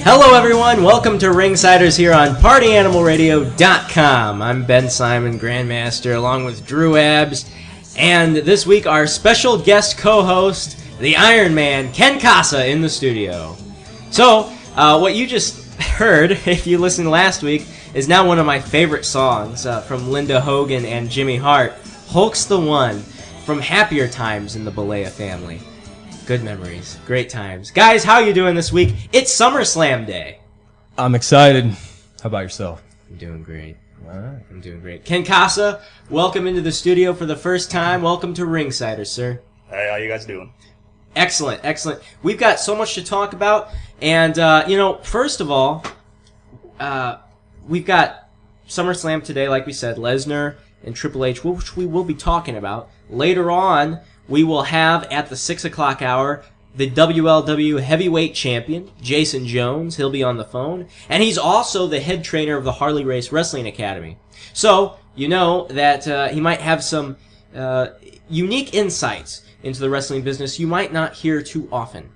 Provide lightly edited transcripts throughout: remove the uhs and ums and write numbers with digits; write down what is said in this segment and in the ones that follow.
Hello everyone, welcome to Ringsiders here on PartyAnimalRadio.com. I'm Ben Simon, Grandmaster, along with Drew Abs, and this week our special guest co-host, the Ironman, Ken Kasa, in the studio. So, what you just heard, if you listened last week, is now one of my favorite songs from Linda Hogan and Jimmy Hart, Hulk's the One, from Happier Times in the Balea Family. Good memories. Great times. Guys, how you doing this week? It's SummerSlam Day. I'm excited. How about yourself? I'm doing great. All right. I'm doing great. Ken Kasa, welcome into the studio for the first time. Welcome to Ringsiders, sir. Hey, how you guys doing? Excellent, excellent. We've got so much to talk about. And, first of all, we've got SummerSlam today, like we said, Lesnar and Triple H, which we will be talking about. Later on, we will have, at the 6 o'clock hour, the WLW Heavyweight Champion, Jason Jones. He'll be on the phone. And he's also the head trainer of the Harley Race Wrestling Academy. So, you know that he might have some unique insights into the wrestling business you might not hear too often.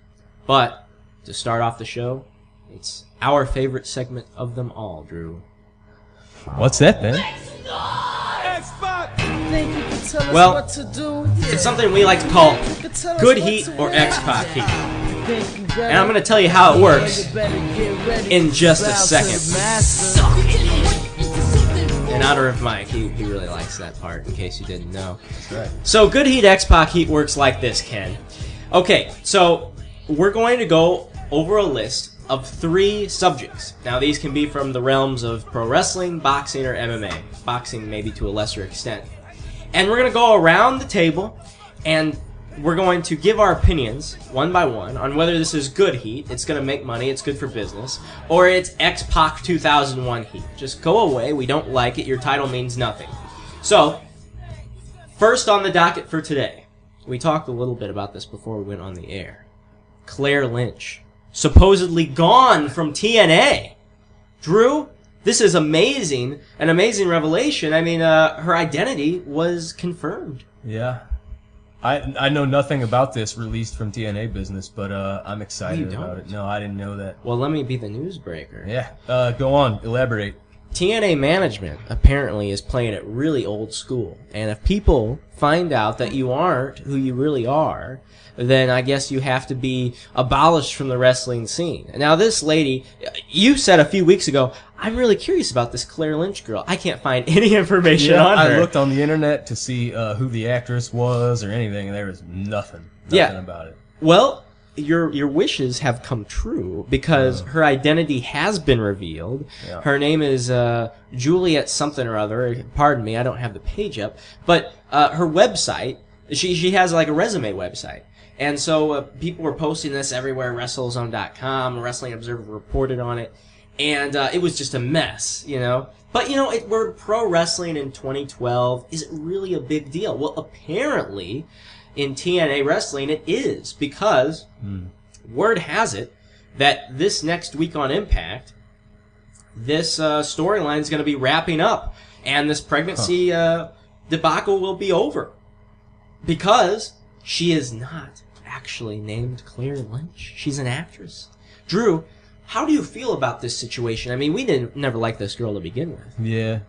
But, to start off the show, it's our favorite segment of them all, Drew. What's that, Ben? Well, it's something we like to call good heat or X-pac heat. And I'm going to tell you how it works in just a second. In honor of Mike, he really likes that part, in case you didn't know. That's right. So good heat X-pac heat works like this, Ken. Okay, so we're going to go over a list of 3 subjects. Now, these can be from the realms of pro wrestling, boxing, or MMA. Boxing maybe to a lesser extent. And we're going to go around the table, and we're going to give our opinions, one by one, on whether this is good heat, it's going to make money, it's good for business, or it's X-pac 2001 heat. Just go away, we don't like it, your title means nothing. So, first on the docket for today, we talked a little bit about this before we went on the air. Claire Lynch, supposedly gone from TNA. Drew, this is amazing, an amazing revelation. I mean, her identity was confirmed. Yeah. I know nothing about this released from TNA business, but I'm excited about it. No, I didn't know that. Well, let me be the newsbreaker. Yeah. Go on. Elaborate. TNA management apparently is playing it really old school. And if people find out that you aren't who you really are, then I guess you have to be abolished from the wrestling scene. Now, this lady, you said a few weeks ago, I'm really curious about this Claire Lynch girl. I can't find any information on her. I looked on the internet to see who the actress was or anything, and there was nothing about it. Well, your wishes have come true because her identity has been revealed. Yeah. Her name is Juliet something or other. Pardon me, I don't have the page up. But her website, she has like a resume website. And so people were posting this everywhere, WrestleZone.com, Wrestling Observer reported on it, and it was just a mess, you know. But, you know, we're pro wrestling in 2012. Is it really a big deal? Well, apparently, in TNA wrestling, it is, because word has it that this next week on Impact, this storyline is going to be wrapping up, and this pregnancy debacle will be over, because she is not actually named Claire Lynch. She's an actress. Drew, how do you feel about this situation? I mean, we never liked this girl to begin with. Yeah.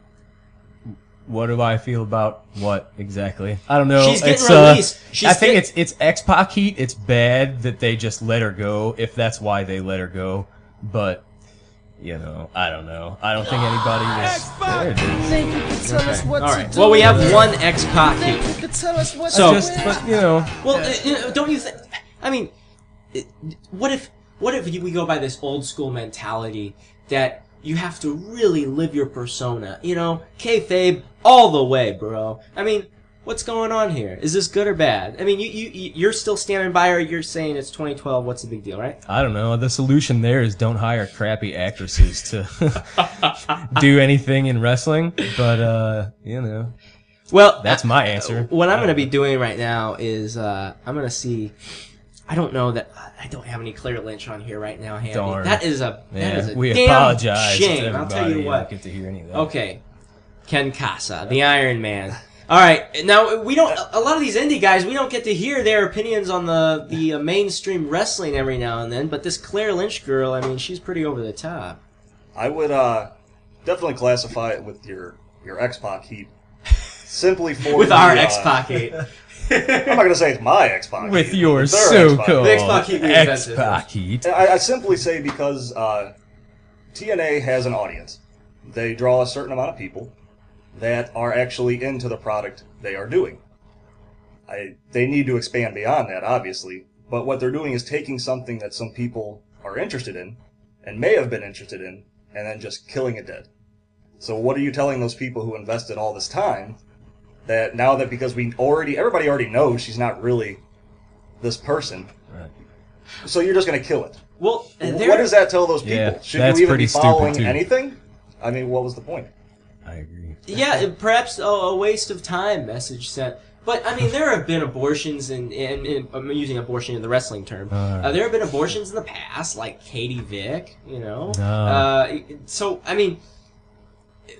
What do I feel about what exactly? I don't know. She's getting released. I think it's X-pac heat. It's bad that they just let her go, if that's why they let her go. But, you know, I don't know. I don't think anybody was... There it is. All right. Well, we have one X-pac heat. So, but, you know... Well, don't you think... I mean, what if we go by this old school mentality that you have to really live your persona? You know, kayfabe all the way, bro. I mean, what's going on here? Is this good or bad? I mean, you're still standing by, or you're saying it's 2012, what's the big deal, right? I don't know. The solution there is don't hire crappy actresses to do anything in wrestling, but, you know. Well, that's my answer. What I'm going to be doing right now is I'm going to see... I don't know that I don't have any Claire Lynch on here right now, handy. Darn. That is a we damn apologize shame. to I'll tell you what. I don't get to hear any of that. Okay, Ken Kasa, the Iron Man. All right, now we don't. A lot of these indie guys, we don't get to hear their opinions on the mainstream wrestling every now and then. But this Claire Lynch girl, I mean, she's pretty over the top. I would definitely classify it with your X-pac heat, simply for with our X-pac heat. I'm not going to say it's my X-pac heat. With your so-called X-pac heat. I simply say because TNA has an audience. They draw a certain amount of people that are actually into the product they are doing. They need to expand beyond that, obviously, but what they're doing is taking something that some people are interested in, and may have been interested in, and then just killing it dead. So what are you telling those people who invested all this time, that now that because everybody already knows she's not really this person, right. So you're just going to kill it? Well, what does that tell those people? Yeah, should you even be following anything? I mean, what was the point? I agree. Yeah, perhaps a waste of time message sent. But, I mean, there have been abortions, and I'm using abortion in the wrestling term. There have been abortions in the past, like Katie Vick, you know. So, I mean,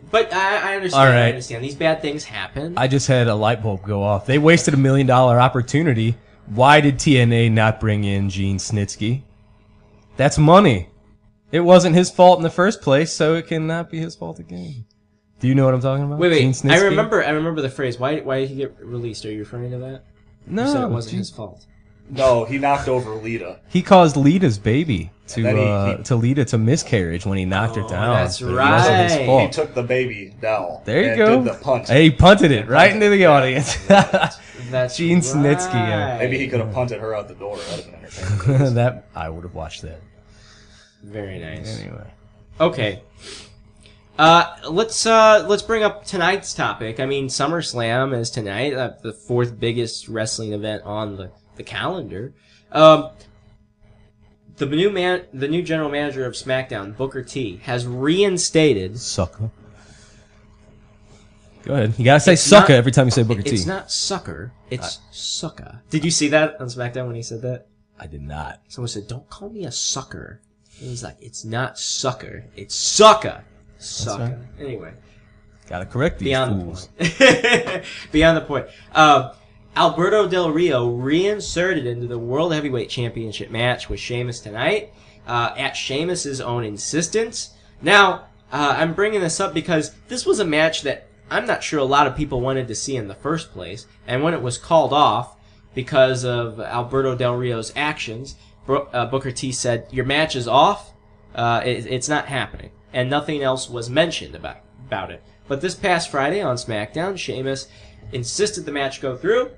but I understand. All right. I understand. These bad things happen. I just had a light bulb go off. They wasted $1 million opportunity. Why did TNA not bring in Gene Snitsky? That's money. It wasn't his fault in the first place, so it cannot be his fault again. Do you know what I'm talking about? Wait. Gene Snitsky? I remember the phrase. Why did he get released? Are you referring to that? No. You said it wasn't his fault. No, he knocked over Lita. He caused Lita's baby to Lita to miscarriage when he knocked her down. That's right. It wasn't his fault. He took the baby down. There you go. Did the punt. Hey, he punted it right into the audience. That's Gene Snitsky. Yeah. Maybe he could have punted her out the door. That would have been entertaining. That I would have watched that. Very nice. Anyway. Okay. Let's bring up tonight's topic. I mean, SummerSlam is tonight, the fourth biggest wrestling event on the calendar. The new general manager of SmackDown, Booker T, has reinstated. Sucker. Go ahead. You gotta say sucker every time you say Booker T. It's not sucker. It's sucker. Did you see that on SmackDown when he said that? I did not. Someone said, "Don't call me a sucker." And he's like, "It's not sucker. It's sucker." Sucker. Right. Anyway. Gotta correct these fools. Beyond the point. Alberto Del Rio reinserted into the World Heavyweight Championship match with Sheamus tonight, at Sheamus' own insistence. Now, I'm bringing this up because this was a match that I'm not sure a lot of people wanted to see in the first place, and when it was called off because of Alberto Del Rio's actions, Booker T said, "Your match is off, it's not happening," and nothing else was mentioned about it. But this past Friday on SmackDown, Sheamus insisted the match go through,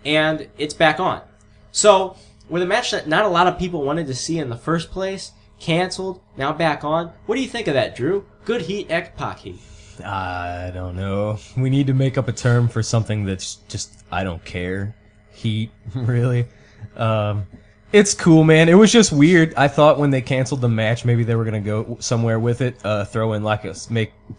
and it's back on. So, with a match that not a lot of people wanted to see in the first place, canceled, now back on, what do you think of that, Drew? Good heat, X-pac heat? I don't know. We need to make up a term for something that's just, I don't care. Heat, really. It's cool, man. It was just weird. I thought when they canceled the match, maybe they were going to go somewhere with it, throw in like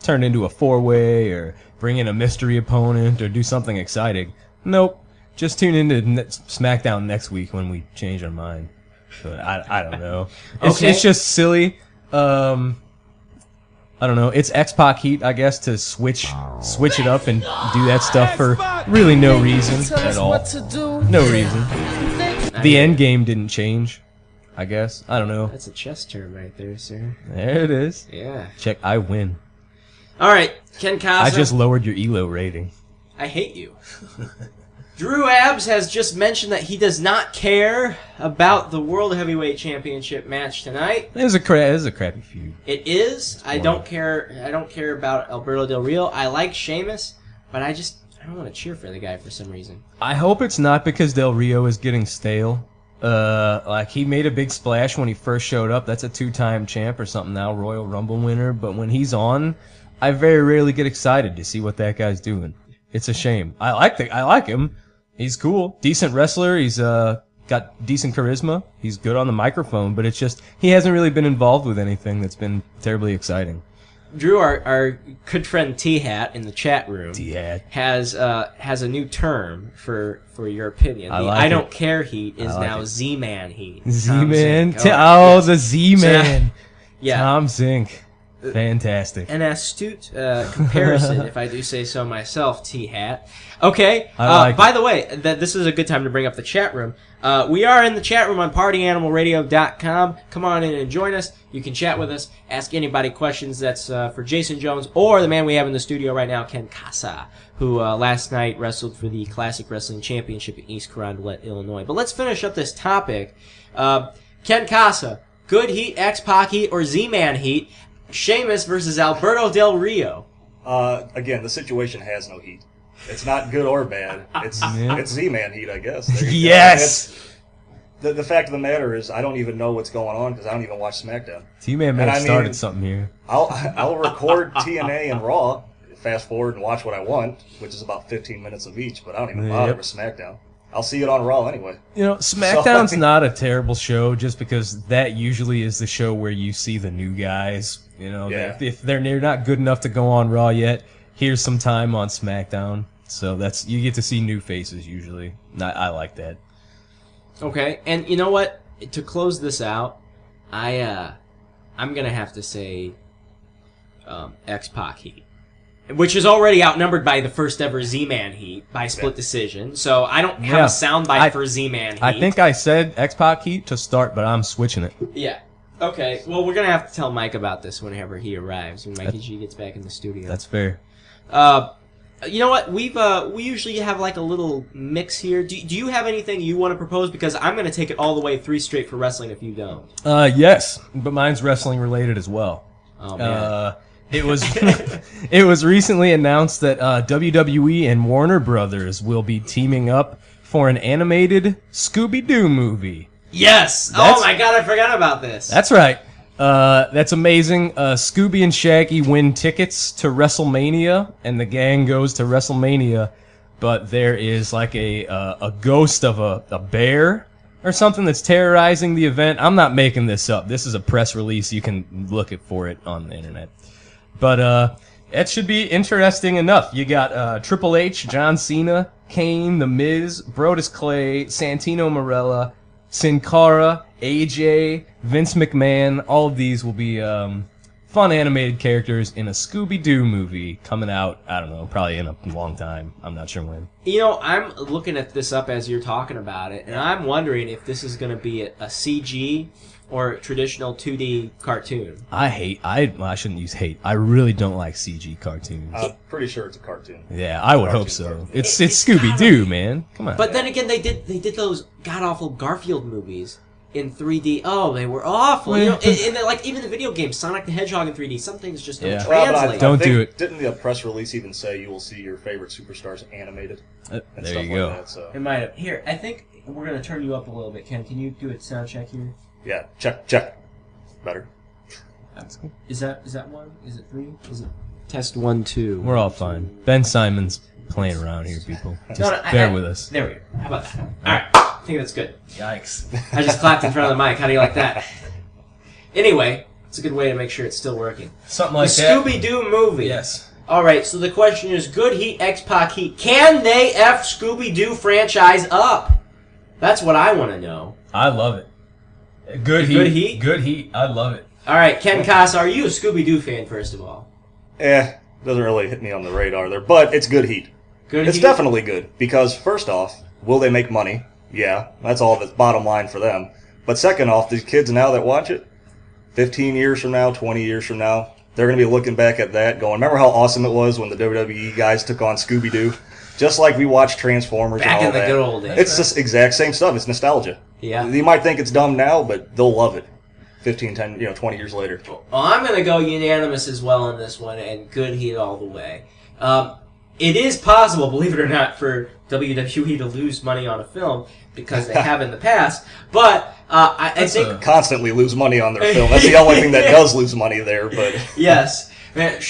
turn into a 4-way or bring in a mystery opponent or do something exciting. Nope. Just tune into SmackDown next week when we change our mind. But I don't know. It's just silly. I don't know. It's X-pac heat, I guess, to switch it up and do that stuff for really no reason at all. No reason. The end game didn't change, I guess. I don't know. That's a chess term right there, sir. There it is. Yeah. Check. I win. All right, Ken Kasa. I just lowered your ELO rating. I hate you. Drew Abs has just mentioned that he does not care about the World Heavyweight Championship match tonight. It is a crappy feud. It is. I don't care about Alberto Del Rio. I like Sheamus, but I don't want to cheer for the guy for some reason. I hope it's not because Del Rio is getting stale. Like he made a big splash when he first showed up. That's a 2-time champ or something now, Royal Rumble winner. But when he's on, I very rarely get excited to see what that guy's doing. It's a shame. I like him. He's cool, decent wrestler. He's got decent charisma. He's good on the microphone, but it's just he hasn't really been involved with anything that's been terribly exciting. Drew, our good friend T-Hat in the chat room T-Hat has a new term for your opinion. I don't care heat is now Z-Man heat. Z-Man? The Z-Man. Yeah. Tom Zink. Fantastic. An astute comparison, if I do say so myself, T-Hat. Okay, by the way, this is a good time to bring up the chat room. We are in the chat room on partyanimalradio.com. Come on in and join us. You can chat with us, ask anybody questions. That's for Jason Jones or the man we have in the studio right now, Ken Kasa, who last night wrestled for the Classic Wrestling Championship in East Carondelet, Illinois. But let's finish up this topic. Ken Kasa, good heat, X-pac heat, or Z-Man heat? Sheamus versus Alberto Del Rio. Again, the situation has no heat. It's not good or bad. It's Z-Man heat, I guess. Yes! The fact of the matter is, I don't even know what's going on because I don't even watch SmackDown. T-Man may have started something here. I'll record TNA and Raw, fast forward and watch what I want, which is about 15 minutes of each, but I don't even bother with SmackDown. I'll see it on Raw anyway. You know, SmackDown's not a terrible show just because that usually is the show where you see the new guys. You know, if they're not good enough to go on Raw yet, here's some time on SmackDown. So you get to see new faces usually. I like that. Okay, and you know what? To close this out, I'm gonna have to say X-pac heat, which is already outnumbered by the first ever Z-Man heat by split decision. So I don't have a soundbite for Z-Man heat. I think I said X-pac heat to start, but I'm switching it. Yeah. Okay. Well, we're gonna have to tell Mike about this whenever he arrives, when Mikey G gets back in the studio. That's fair. You know what? We usually have like a little mix here. Do you have anything you want to propose? Because I'm going to take it all the way 3 straight for wrestling if you don't. Yes, but mine's wrestling related as well. Oh man. It was recently announced that WWE and Warner Brothers will be teaming up for an animated Scooby-Doo movie. Yes! Oh my god, I forgot about this. That's right. That's amazing. Scooby and Shaggy win tickets to WrestleMania, and the gang goes to WrestleMania, but there is like a ghost of a bear or something that's terrorizing the event. I'm not making this up. This is a press release. You can look for it on the internet. But it should be interesting enough. You got Triple H, John Cena, Kane, The Miz, Brodus Clay, Santino Marella, Sin Cara, AJ, Vince McMahon. All of these will be fun animated characters in a Scooby-Doo movie coming out, I don't know, probably in a long time. I'm not sure when. You know, I'm looking at this up as you're talking about it, and I'm wondering if this is going to be a CG or traditional 2D cartoon. I shouldn't use hate. I really don't like CG cartoons. I'm pretty sure it's a cartoon. Yeah, I would hope so. It's Scooby-Doo, man. Come on. But then again, they did those god-awful Garfield movies in 3D. Oh, they were awful. You know, and like even the video game Sonic the Hedgehog in 3D, some things just don't translate. Don't do it. Didn't the press release even say you will see your favorite superstars animated? There you go. Like that, so. It might have. Here, I think we're going to turn you up a little bit, Ken. Can you do a sound check here? Yeah, check. Better. Is that one? Is it 3? Is it test 1, 2? We're all fine. Ben Simon's playing around here, people. Just bear with us. There we go. How about that? All right. I think that's good. Yikes. I just clapped in front of the mic. How do you like that? Anyway, it's a good way to make sure it's still working. Something like the that. Scooby-Doo movie. Yes. All right, so the question is, good heat, X-pac heat. Can they F Scooby-Doo franchise up? That's what I want to know. I love it. Good heat. Good heat. I love it. All right, Ken Kasa, are you a Scooby-Doo fan, first of all? Doesn't really hit me on the radar there, but it's good heat. It's heat? Definitely good, because first off, will they make money? Yeah, that's all that's bottom line for them. But second off, these kids now that watch it, 15 years from now, 20 years from now, they're going to be looking back at that going, remember how awesome it was when the WWE guys took on Scooby-Doo? Just like we watched Transformers back and all in the good old days. It's just exact same stuff. It's nostalgia. Yeah. You might think it's dumb now, but they'll love it 15, 10, 20 years later. Well, I'm going to go unanimous as well on this one, and good heat all the way. It is possible, believe it or not, for WWE to lose money on a film, because they have in the past, but I think... Constantly lose money on their film. That's the only thing that does lose money there, but... Yes. Man,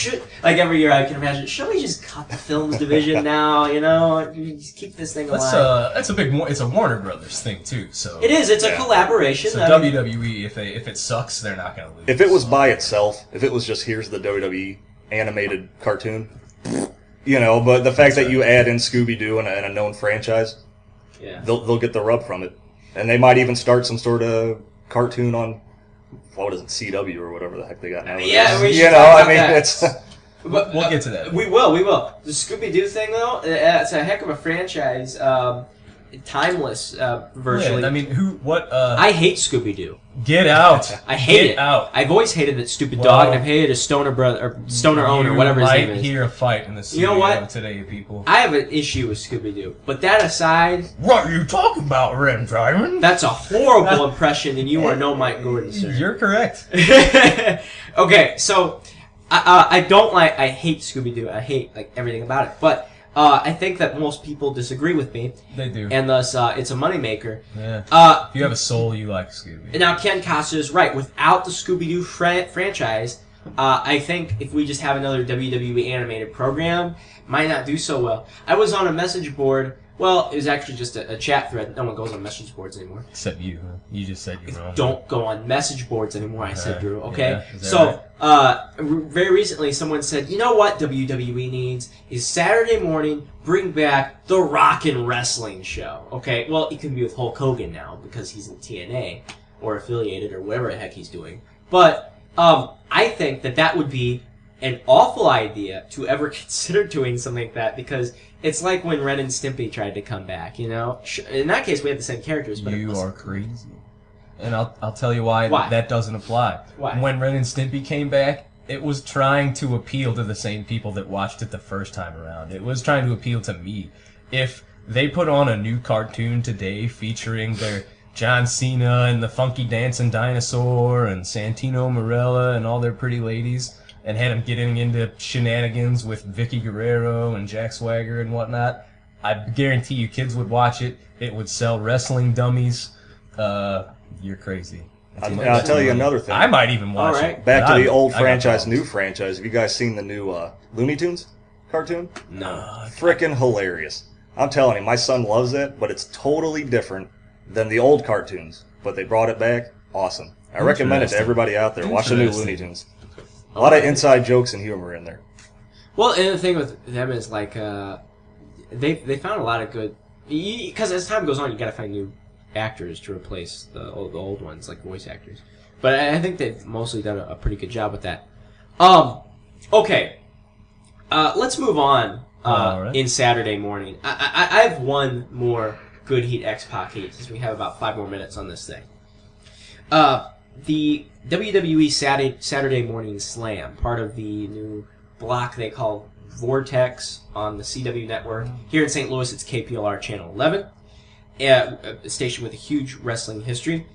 like every year I can imagine, should we just cut the films division now, just keep this thing alive? That's a big, it's a Warner Brothers thing too, so... It is, it's a collaboration. So WWE, if it sucks, they're not going to lose. If it was by itself, if it was just, here's the WWE animated cartoon, but the fact that you add in Scooby-Doo and a known franchise, they'll get the rub from it. And they might even start some sort of cartoon on what is it, CW or whatever the heck they got now. Yeah, we should you know, talk I about mean, that. it's We'll get to that. We will. The Scooby-Doo thing, though, it's a heck of a franchise. Timeless, virtually. Yeah, I mean, I hate Scooby-Doo. Get out. I hate Get it. out. I've always hated that stupid dog, and I've hated a stoner brother, or stoner owner, whatever his name is. You might hear a fight in the You know studio what? today, people. I have an issue with Scooby-Doo. But that aside... What are you talking about, Ren Diamond? That's a horrible impression, and you are no Mike Gordon, sir. You're correct. Okay, so... I don't like... I hate Scooby-Doo. I hate, like, everything about it. But... I think that most people disagree with me. They do. And thus, it's a moneymaker. Yeah. If you have a soul, you like Scooby. Now, Ken Kasa is right. Without the Scooby-Doo franchise, I think if we just have another WWE animated program, might not do so well. I was on a message board. Well, it was actually just a chat thread. No one goes on message boards anymore. Except you, huh? You just said you're wrong. Don't go on message boards anymore, I said, Drew. Okay? Yeah, so, very recently, someone said, you know what WWE needs is Saturday morning, bring back the Rockin' Wrestling Show. Okay? Well, it can be with Hulk Hogan now because he's in TNA or affiliated or whatever the heck he's doing. But I think that would be an awful idea to ever consider doing something like that because it's like when Ren and Stimpy tried to come back, you know? In that case, we have the same characters. But you are crazy. And I'll tell you why that doesn't apply. Why? When Ren and Stimpy came back, it was trying to appeal to the same people that watched it the first time around. It was trying to appeal to me. If they put on a new cartoon today featuring their John Cena and the funky dancing dinosaur and Santino Marella and all their pretty ladies and had them getting into shenanigans with Vicky Guerrero and Jack Swagger and whatnot, I guarantee you kids would watch it. It would sell wrestling dummies. You're crazy. I'll tell you another thing. I might even watch it. Back to the old franchise, new franchise. Have you guys seen the new Looney Tunes cartoon? No. Frickin' hilarious. I'm telling you, my son loves it, but it's totally different than the old cartoons. But they brought it back. Awesome. I recommend it to everybody out there. Watch the new Looney Tunes. A lot of inside jokes and humor in there. Well, and the thing with them is, like, they found a lot of good... Because as time goes on, you gotta find new actors to replace the old ones, like voice actors. But I think they've mostly done a pretty good job with that. Okay. Let's move on right. in Saturday morning. I have one more good heat X-pac heat, since we have about 5 more minutes on this thing. The WWE Saturday Morning Slam, part of the new block they call Vortex on the CW network. Here in St. Louis, it's KPLR Channel 11, a station with a huge wrestling history.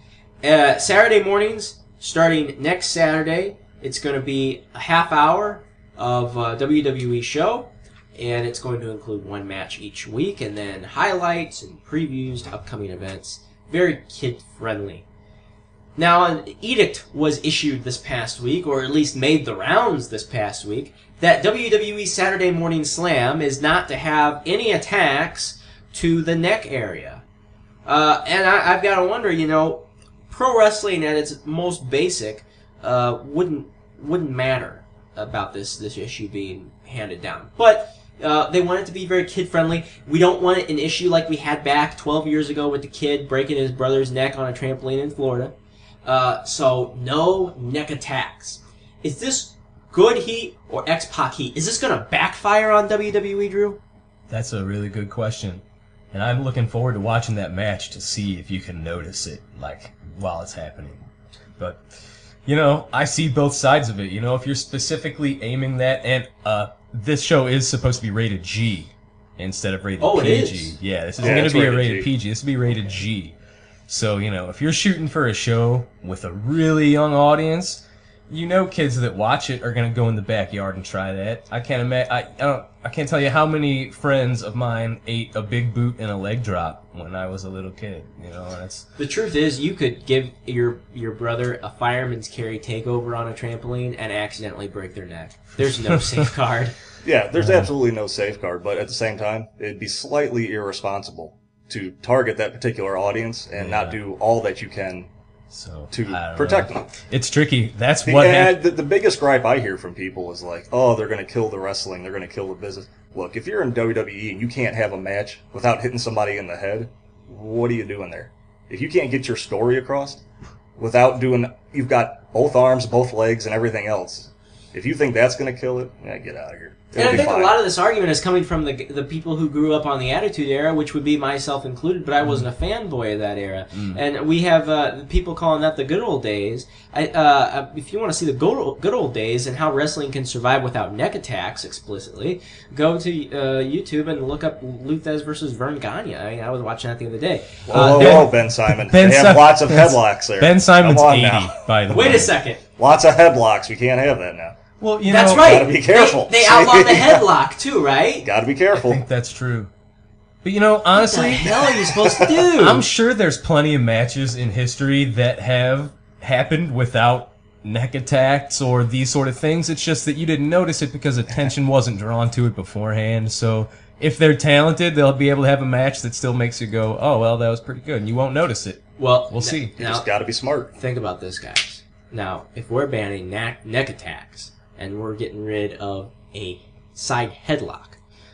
Saturday mornings, starting next Saturday, it's going to be a half hour of a WWE show, and it's going to include one match each week, and then highlights and previews to upcoming events. Very kid-friendly. Now, an edict was issued this past week, or at least made the rounds this past week, that WWE Saturday Morning Slam is not to have any attacks to the neck area. And I've got to wonder, you know, pro wrestling at its most basic wouldn't matter about this issue being handed down. But they want it to be very kid-friendly. We don't want an issue like we had back 12 years ago with the kid breaking his brother's neck on a trampoline in Florida. So no neck attacks. Is this good heat or X-pac heat? Is this going to backfire on WWE, Drew? That's a really good question. And I'm looking forward to watching that match to see if you can notice it, like, while it's happening. But, you know, I see both sides of it. You know, if you're specifically aiming that, and this show is supposed to be rated G instead of rated PG. It is? Yeah, this isn't going to be a rated PG. This will be rated G. So, you know, if you're shooting for a show with a really young audience, you know kids that watch it are going to go in the backyard and try that. I can't imagine. I can't tell you how many friends of mine ate a big boot and a leg drop when I was a little kid. You know, that's the truth is you could give your brother a fireman's carry takeover on a trampoline and accidentally break their neck. There's no safeguard. Yeah, there's absolutely no safeguard, but at the same time, it'd be slightly irresponsible to target that particular audience and not do all that you can to protect them. It's tricky. That's what the biggest gripe I hear from people is like, oh, they're going to kill the wrestling. They're going to kill the business. Look, if you're in WWE and you can't have a match without hitting somebody in the head, what are you doing there? If you can't get your story across, without doing. You've got both arms, both legs, and everything else. If you think that's going to kill it, yeah, get out of here. And I think a lot of this argument is coming from the people who grew up on the Attitude Era, which would be myself included, but I wasn't a fanboy of that era. And we have people calling that the good old days. If you want to see the good old days and how wrestling can survive without neck attacks explicitly, go to YouTube and look up Luthez versus Vern Gagne. I was watching that the other day. Whoa, Ben Simon. They have lots of headlocks there. Ben Simon's 80, by the way. Wait a second. Lots of headlocks. We can't have that now. Well, that's right. Gotta be careful. They outlawed the headlock too, right? Gotta be careful. I think that's true. But honestly, what the hell are you supposed to do? I'm sure there's plenty of matches in history that have happened without neck attacks or these sort of things. It's just that you didn't notice it because attention wasn't drawn to it beforehand. So if they're talented, they'll be able to have a match that still makes you go, "Oh, well, that was pretty good," and you won't notice it. Well, we'll see. You just gotta be smart. Think about this, guys. Now, if we're banning neck attacks and we're getting rid of a side headlock,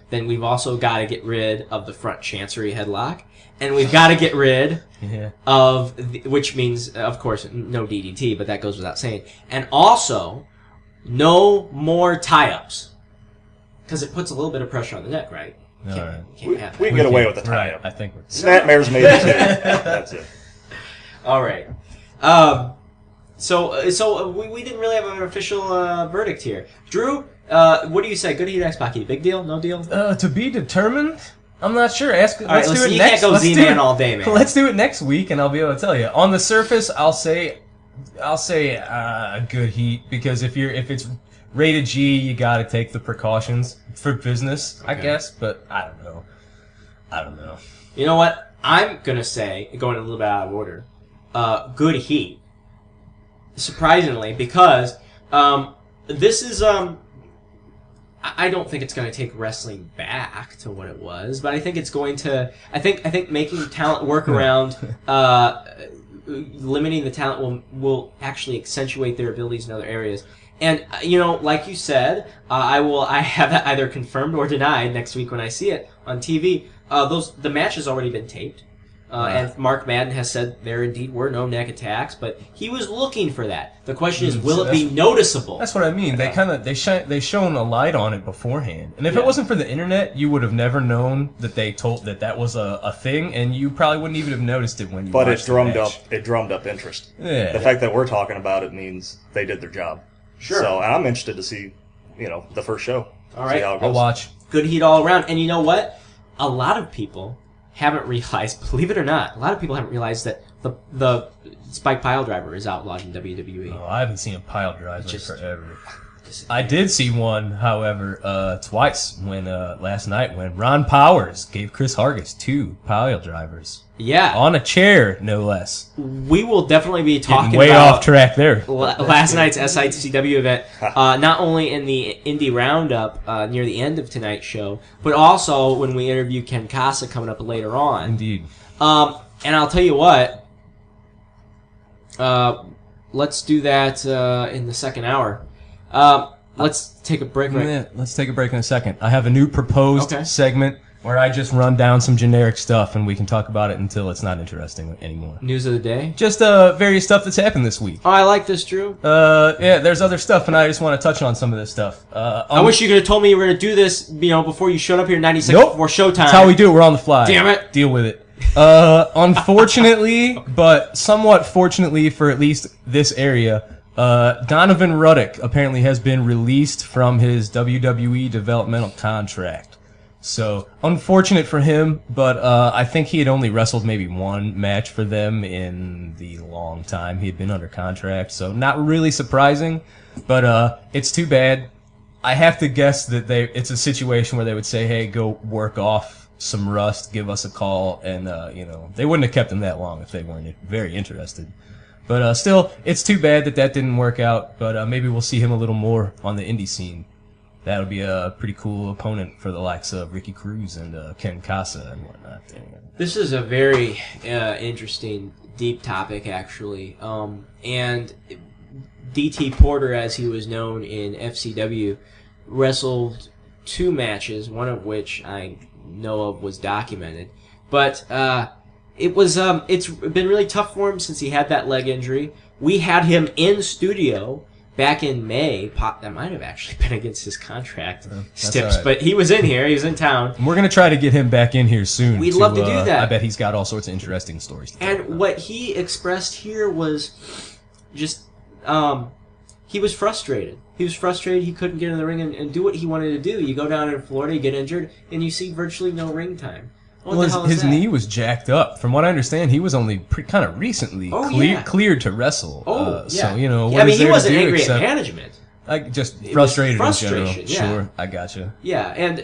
then we've also got to get rid of the front chancery headlock, and we've got to get rid of, which means, of course, no DDT, but that goes without saying, and also no more tie-ups, because it puts a little bit of pressure on the neck, right? We can get away with the tie-up. I think Snapmare's maybe too. That's it. All right. So we didn't really have an official verdict here. Drew, what do you say? Good heat, X-pac heat. Big deal? No deal? To be determined? I'm not sure. Let's do it next. You can't go Z-Man all day, man. Let's do it next week, and I'll be able to tell you. On the surface, I'll say good heat, because if it's rated G, you got to take the precautions for business, I guess. But I don't know. You know what? I'm gonna say, going a little bit out of order, good heat. Surprisingly, because this is I don't think it's going to take wrestling back to what it was, but I think it's going to. I think making talent work around limiting the talent will actually accentuate their abilities in other areas. And like you said, I have that either confirmed or denied next week when I see it on TV. The match has already been taped. And Mark Madden has said there indeed were no neck attacks, but he was looking for that. The question is, will it be noticeable? That's what I mean. They shone a light on it beforehand, and if it wasn't for the internet, you would have never known that they told that was a thing, and you probably wouldn't even have noticed it when you. But watched the match. It drummed up interest. Yeah. The fact that we're talking about it means they did their job. Sure. So, and I'm interested to see, the first show. All right, I'll watch. Good heat all around, and you know what? A lot of people haven't realized, believe it or not, a lot of people haven't realized that the Spike Pile Driver is outlawed in WWE. Oh, I haven't seen a pile driver forever. I did see one, however, twice last night when Ron Powers gave Chris Hargis 2 pile drivers. Yeah. On a chair, no less. We will definitely be talking way about off track there. Last night's SICW event, not only in the Indie Roundup near the end of tonight's show, but also when we interview Ken Kasa coming up later on. Indeed. And I'll tell you what, let's do that in the second hour. Let's take a break. Let's take a break in a second. I have a new proposed segment where I just run down some generic stuff and we can talk about it until it's not interesting anymore. News of the day? Just various stuff that's happened this week. Oh, I like this, Drew. Yeah, there's other stuff, and I just want to touch on some of this stuff. I wish you could have told me you were going to do this, before you showed up here 90 seconds before showtime. That's how we do it. We're on the fly. Damn it. Deal with it. Unfortunately, but somewhat fortunately for at least this area, Donovan Ruddock apparently has been released from his WWE developmental contract. So, unfortunate for him, but I think he had only wrestled maybe one match for them in the long time he had been under contract, so not really surprising, but it's too bad. I have to guess that it's a situation where they would say, hey, go work off some rust, give us a call, and, they wouldn't have kept him that long if they weren't very interested. But still, it's too bad that didn't work out, but maybe we'll see him a little more on the indie scene. That'll be a pretty cool opponent for the likes of Ricky Cruz and Ken Kasa and whatnot. This is a very interesting, deep topic, actually. And DT Porter, as he was known in FCW, wrestled 2 matches, one of which I know of was documented. But it was it's been really tough for him since he had that leg injury. We had him in studio back in May. That might have actually been against his contract steps, right. but he was in here. He was in town. And we're going to try to get him back in here soon. We'd love to do that. I bet he's got all sorts of interesting stories to talk about. And what he expressed here was just, he was frustrated. He was frustrated he couldn't get in the ring and do what he wanted to do. You go down in Florida, you get injured, and you see virtually no ring time. What the hell is his that? knee was jacked up. From what I understand, he was only kind of recently cleared to wrestle. So, you know, what I mean, is he there wasn't to do angry at except, management. like, just frustrated in general. Yeah. Sure, I gotcha. Yeah, and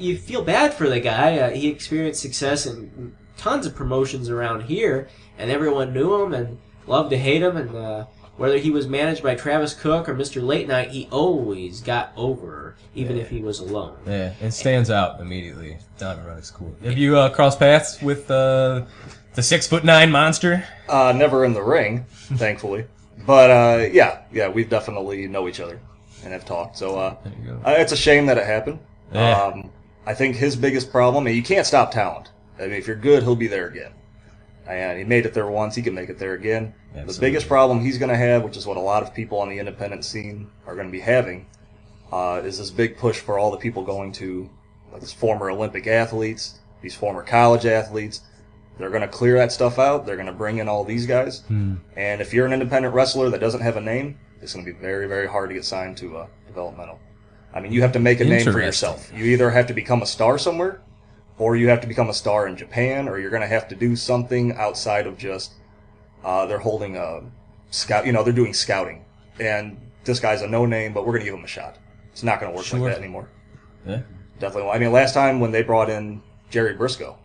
you feel bad for the guy. He experienced success in tons of promotions around here, and everyone knew him and loved to hate him. And whether he was managed by Travis Cook or Mr. Late Night, he always got over, even if he was alone. Yeah, it stands out immediately. Donovan Ruddock's cool. Have you crossed paths with the 6'9" monster? Never in the ring, thankfully. But yeah, we definitely know each other and have talked. So There you go. it's a shame that it happened. Yeah. I think his biggest problem, and you can't stop talent. I mean, if you're good, he'll be there again. And he made it there once, he can make it there again. Absolutely. The biggest problem he's going to have, which is what a lot of people on the independent scene are going to be having, is this big push for all the people going to, like, these former Olympic athletes, these former college athletes. They're going to clear that stuff out. They're going to bring in all these guys. And if you're an independent wrestler that doesn't have a name, it's going to be very, very hard to get signed to developmental. I mean, you have to make a name for yourself. You either have to become a star somewhere, or you have to become a star in Japan, or you're going to have to do something outside of just they're holding a scout. You know, they're doing scouting, and this guy's a no name, but we're going to give him a shot. It's not going to work like that anymore. Yeah. Definitely. I mean, last time when they brought in Jerry Briscoe,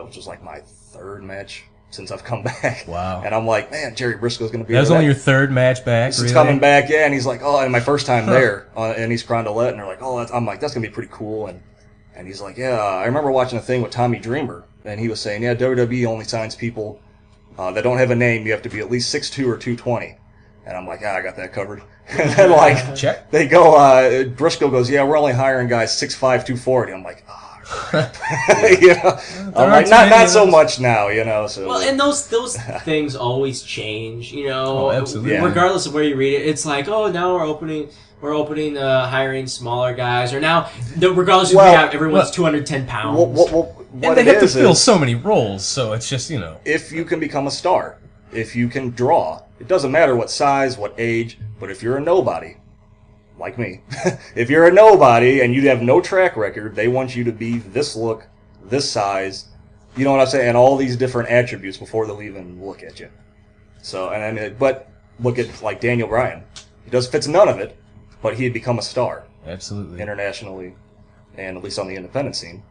which was like my third match since I've come back. Wow. And I'm like, man, Jerry Briscoe's going to be That was there. only your third match back, He's really? coming back, yeah, and he's like, oh, and my first time there in East Carondelet, and they're like, oh, I'm like, that's going to be pretty cool, and he's like, yeah, I remember watching a thing with Tommy Dreamer, and he was saying, yeah, WWE only signs people that don't have a name. You have to be at least 6'2" or 220. And I'm like, I got that covered. And then, like, Check. they go, Briscoe goes, yeah, we're only hiring guys 6'5", 240. I'm like, you know, I'm like, not so much now, you know. So well, and those things always change, you know. Oh, absolutely. Yeah. Regardless of where you read it, it's like, oh, now we're opening hiring smaller guys, or now regardless of everyone's 210 pounds. And they have to fill so many roles, so it's just, you know. If you can become a star, if you can draw, it doesn't matter what size, what age, but if you're a nobody, like me, if you're a nobody and you have no track record, they want you to be this look, this size, you know what I'm saying, and all these different attributes before they'll even look at you. So, and I mean, but look at like Daniel Bryan. He fits none of it, but he had become a star. Absolutely. Internationally, and at least on the independent scene.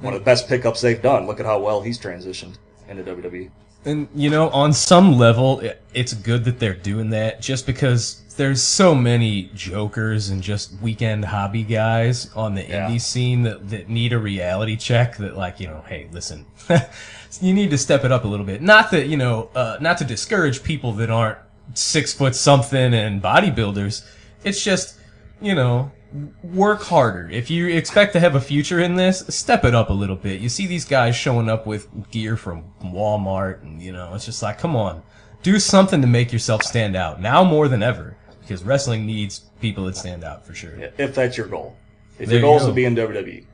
One of the best pickups they've done. Look at how well he's transitioned into WWE. And, you know, on some level, it's good that they're doing that just because there's so many jokers and just weekend hobby guys on the indie scene that need a reality check that, like, you know, hey, listen, you need to step it up a little bit. Not that, you know, not to discourage people that aren't 6 foot something and bodybuilders. It's just, you know, work harder. If you expect to have a future in this, step it up a little bit. You see these guys showing up with gear from Walmart, and, you know, it's just like, come on. Do something to make yourself stand out, now more than ever, because wrestling needs people that stand out, for sure. Yeah, if that's your goal. If There your you goal is go. to be in WWE.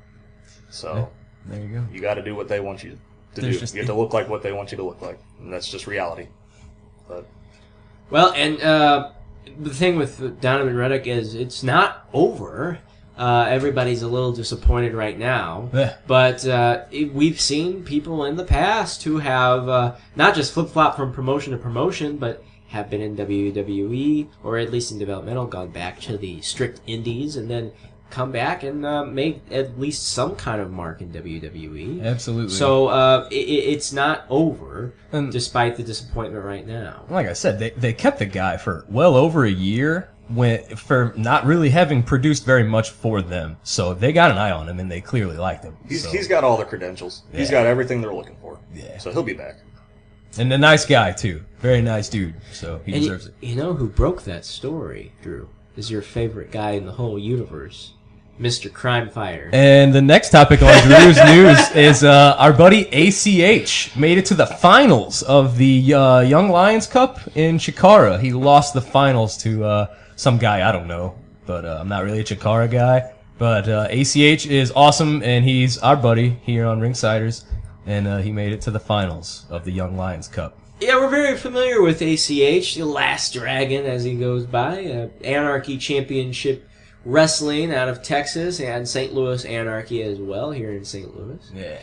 So, There you go. you got to do what they want you to There's do. just- You have to look like what they want you to look like. And that's just reality. But Well, and the thing with Donovan Reddick is it's not over. Everybody's a little disappointed right now. Yeah. But we've seen people in the past who have not just flip-flop from promotion to promotion, but have been in WWE, or at least in developmental, gone back to the strict indies, and then come back and made at least some kind of mark in WWE. Absolutely. So it's not over, And- despite the disappointment right now. Like I said, they kept the guy for well over a year for not really having produced very much for them. So they got an eye on him, and they clearly liked him. he's got all the credentials. He's Yeah. got everything they're looking for. Yeah. So he'll be back. And a nice guy, too. Very nice dude. So he And deserves it. you know who broke that story, Drew, is your favorite guy in the whole universe. Mr. Crime Fighter. And the next topic on Drew's news is our buddy ACH made it to the finals of the Young Lions Cup in Chikara. He lost the finals to some guy I don't know, but I'm not really a Chikara guy. But ACH is awesome, and he's our buddy here on Ringsiders, and he made it to the finals of the Young Lions Cup. Yeah, we're very familiar with ACH, the Last Dragon, as he goes by. Anarchy Championship Wrestling out of Texas, and St. Louis Anarchy as well, here in St. Louis. Yeah.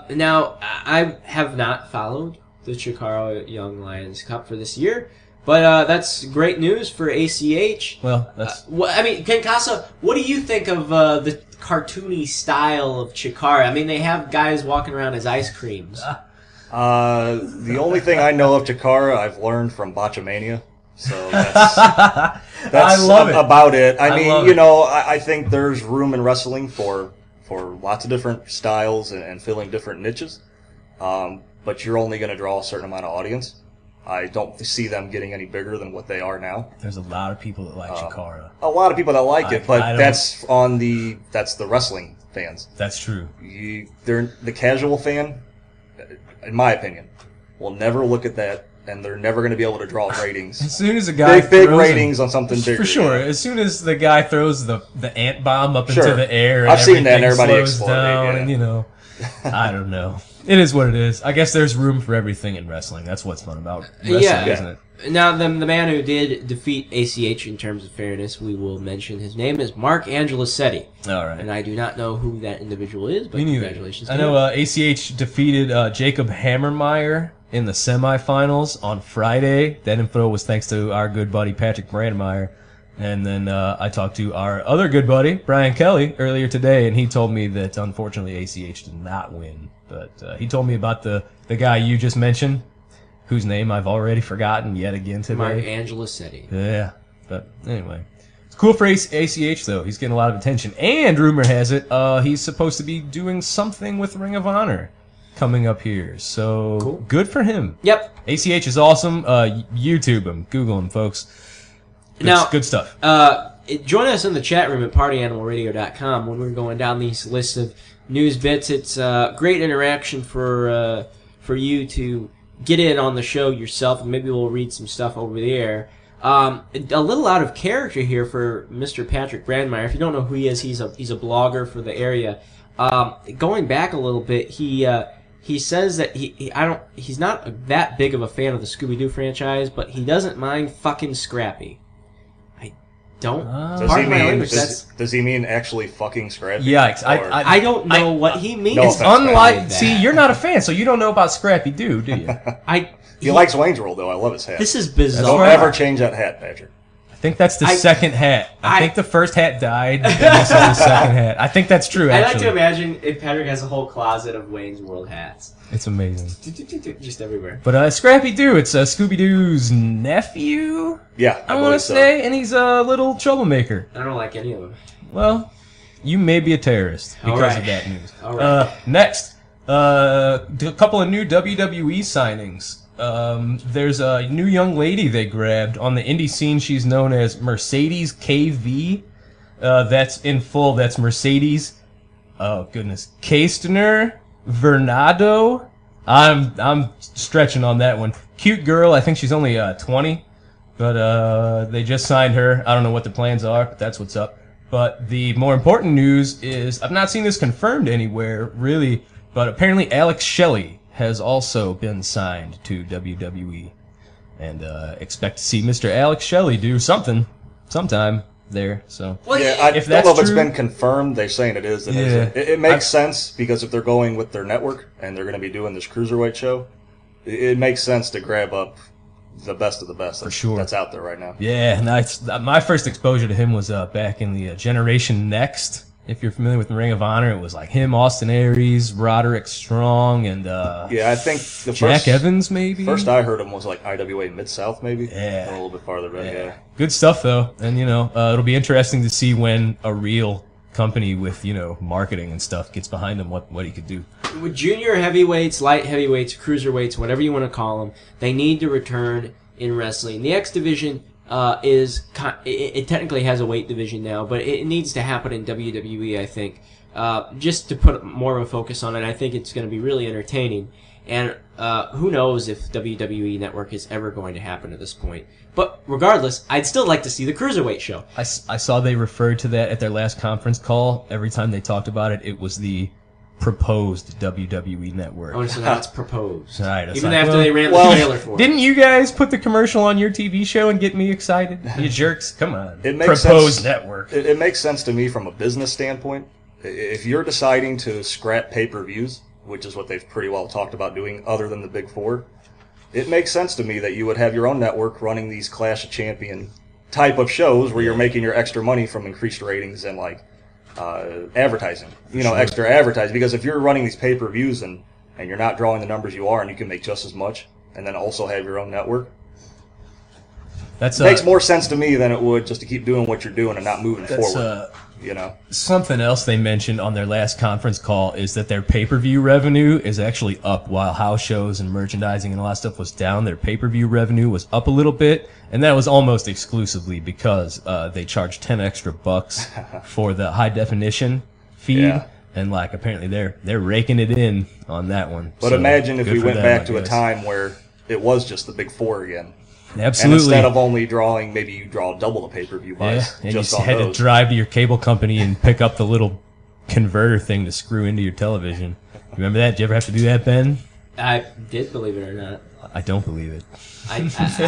Now, I have not followed the Chikara Young Lions Cup for this year, but that's great news for ACH. Well, that's... I mean, Kasa, what do you think of the cartoony style of Chikara? I mean, they have guys walking around as ice creams. The only thing I know of Chikara I've learned from Botchamania. So that's I love it. About it. I mean, you know, I think there's room in wrestling for lots of different styles and filling different niches. But you're only going to draw a certain amount of audience. I don't see them getting any bigger than what they are now. There's a lot of people that like Chikara. A lot of people that like it, but that's the wrestling fans. That's true. The casual fan, in my opinion, will never look at that. And they're never going to be able to draw ratings. As soon as a guy big ratings on something bigger. For sure. Yeah. As soon as the guy throws the ant bomb up into the air, and I've seen that, and everybody slows exploding. Down, and you know, I don't know. It is what it is. I guess there's room for everything in wrestling. That's what's fun about wrestling, isn't it? Now, the man who did defeat ACH in terms of fairness, we will mention his name is Mark Angelicetti. All right. And I do not know who that individual is, but congratulations. I know ACH defeated Jacob Hammermeyer in the semifinals on Friday. That info was thanks to our good buddy Patrick Brandmeier. And then I talked to our other good buddy, Brian Kelly, earlier today, and he told me that unfortunately ACH did not win. But he told me about the guy you just mentioned, whose name I've already forgotten yet again today. Mark Angelicetti. Yeah. But anyway. It's cool for ACH, though. He's getting a lot of attention. And rumor has it, he's supposed to be doing something with Ring of Honor coming up here. So cool. Good for him. Yep. ACH is awesome. YouTube him. Google him, folks. Good stuff. Join us in the chat room at partyanimalradio.com when we're going down these lists of news bits. It's great interaction for you to get in on the show yourself, and maybe we'll read some stuff over there. A little out of character here for Mr. Patrick Brandmeier. If you don't know who he is, he's a blogger for the area. Going back a little bit, he says that he's not that big of a fan of the Scooby-Doo franchise, but he doesn't mind fucking Scrappy. Does he mean actually fucking Scrappy? Yikes! I don't know what he means. No, it's unlike. See, you're not a fan, so you don't know about Scrappy Doo, do you? He likes Wayne's World, though. I love his hat. This is bizarre. Don't ever change that hat, Patrick. I think that's the second hat. I think the first hat died, and this is the second hat. I think that's true, actually. I like to imagine if Patrick has a whole closet of Wayne's World hats. It's amazing. Just everywhere. But Scrappy Doo, it's Scooby-Doo's nephew? Yeah, I want to say, and he's a little troublemaker. I don't like any of them. Well, you may be a terrorist because of that news. All right. Next, a couple of new WWE signings. There's a new young lady they grabbed on the indie scene. She's known as Mercedes KV. That's in full. That's Mercedes. Oh goodness, Kastner Vernado. I'm stretching on that one. Cute girl. I think she's only 20, but they just signed her. I don't know what the plans are, but that's what's up. But the more important news is I've not seen this confirmed anywhere really, but apparently Alex Shelley has also been signed to WWE, and expect to see Mr. Alex Shelley do something sometime there. So I don't know if it's been confirmed. They're saying it is. It makes sense because if they're going with their network and they're going to be doing this cruiserweight show, it makes sense to grab up the best of the best that's out there right now. Yeah, nice. My first exposure to him was back in the Generation Next. If you're familiar with the Ring of Honor, it was like him, Austin Aries, Roderick Strong, and I think the Jack Evans maybe. First I heard him was like IWA Mid-South maybe. Yeah, a little bit farther back. Yeah. Good stuff though, and it'll be interesting to see when a real company with marketing and stuff gets behind him what he could do. With junior heavyweights, light heavyweights, cruiserweights, whatever you want to call them, they need to return in wrestling. The X division it technically has a weight division now, but it needs to happen in WWE, I think, just to put more of a focus on it. I think it's going to be really entertaining, and who knows if WWE Network is ever going to happen at this point. But regardless, I'd still like to see the Cruiserweight show. I saw they referred to that at their last conference call. Every time they talked about it, it was the proposed WWE Network. Oh, so now it's proposed. Right, even after they ran the trailer for it. Didn't you guys put the commercial on your TV show and get me excited? You jerks, come on. It makes proposed sense. network. It makes sense to me from a business standpoint. If you're deciding to scrap pay-per-views, which is what they've pretty well talked about doing other than the Big Four, it makes sense to me that you would have your own network running these Clash of Champion type of shows where you're making your extra money from increased ratings and advertising, extra advertising. Because if you're running these pay-per-views and you're not drawing the numbers you are, and you can make just as much, and then also have your own network, that makes more sense to me than it would just to keep doing what you're doing and not moving forward. Something else they mentioned on their last conference call is that their pay-per-view revenue is actually up while house shows and merchandising and a lot of stuff was down. Their pay-per-view revenue was up a little bit, and that was almost exclusively because they charged $10 extra for the high definition feed. Yeah. And apparently they're raking it in on that one. But so imagine if we went back to a time where it was just the Big Four again. Absolutely. And instead of only drawing, maybe you draw double the pay-per-view buys. Yeah, and just you had to drive to your cable company and pick up the little converter thing to screw into your television. Remember that? Did you ever have to do that, Ben? I did, believe it or not. I don't believe it. I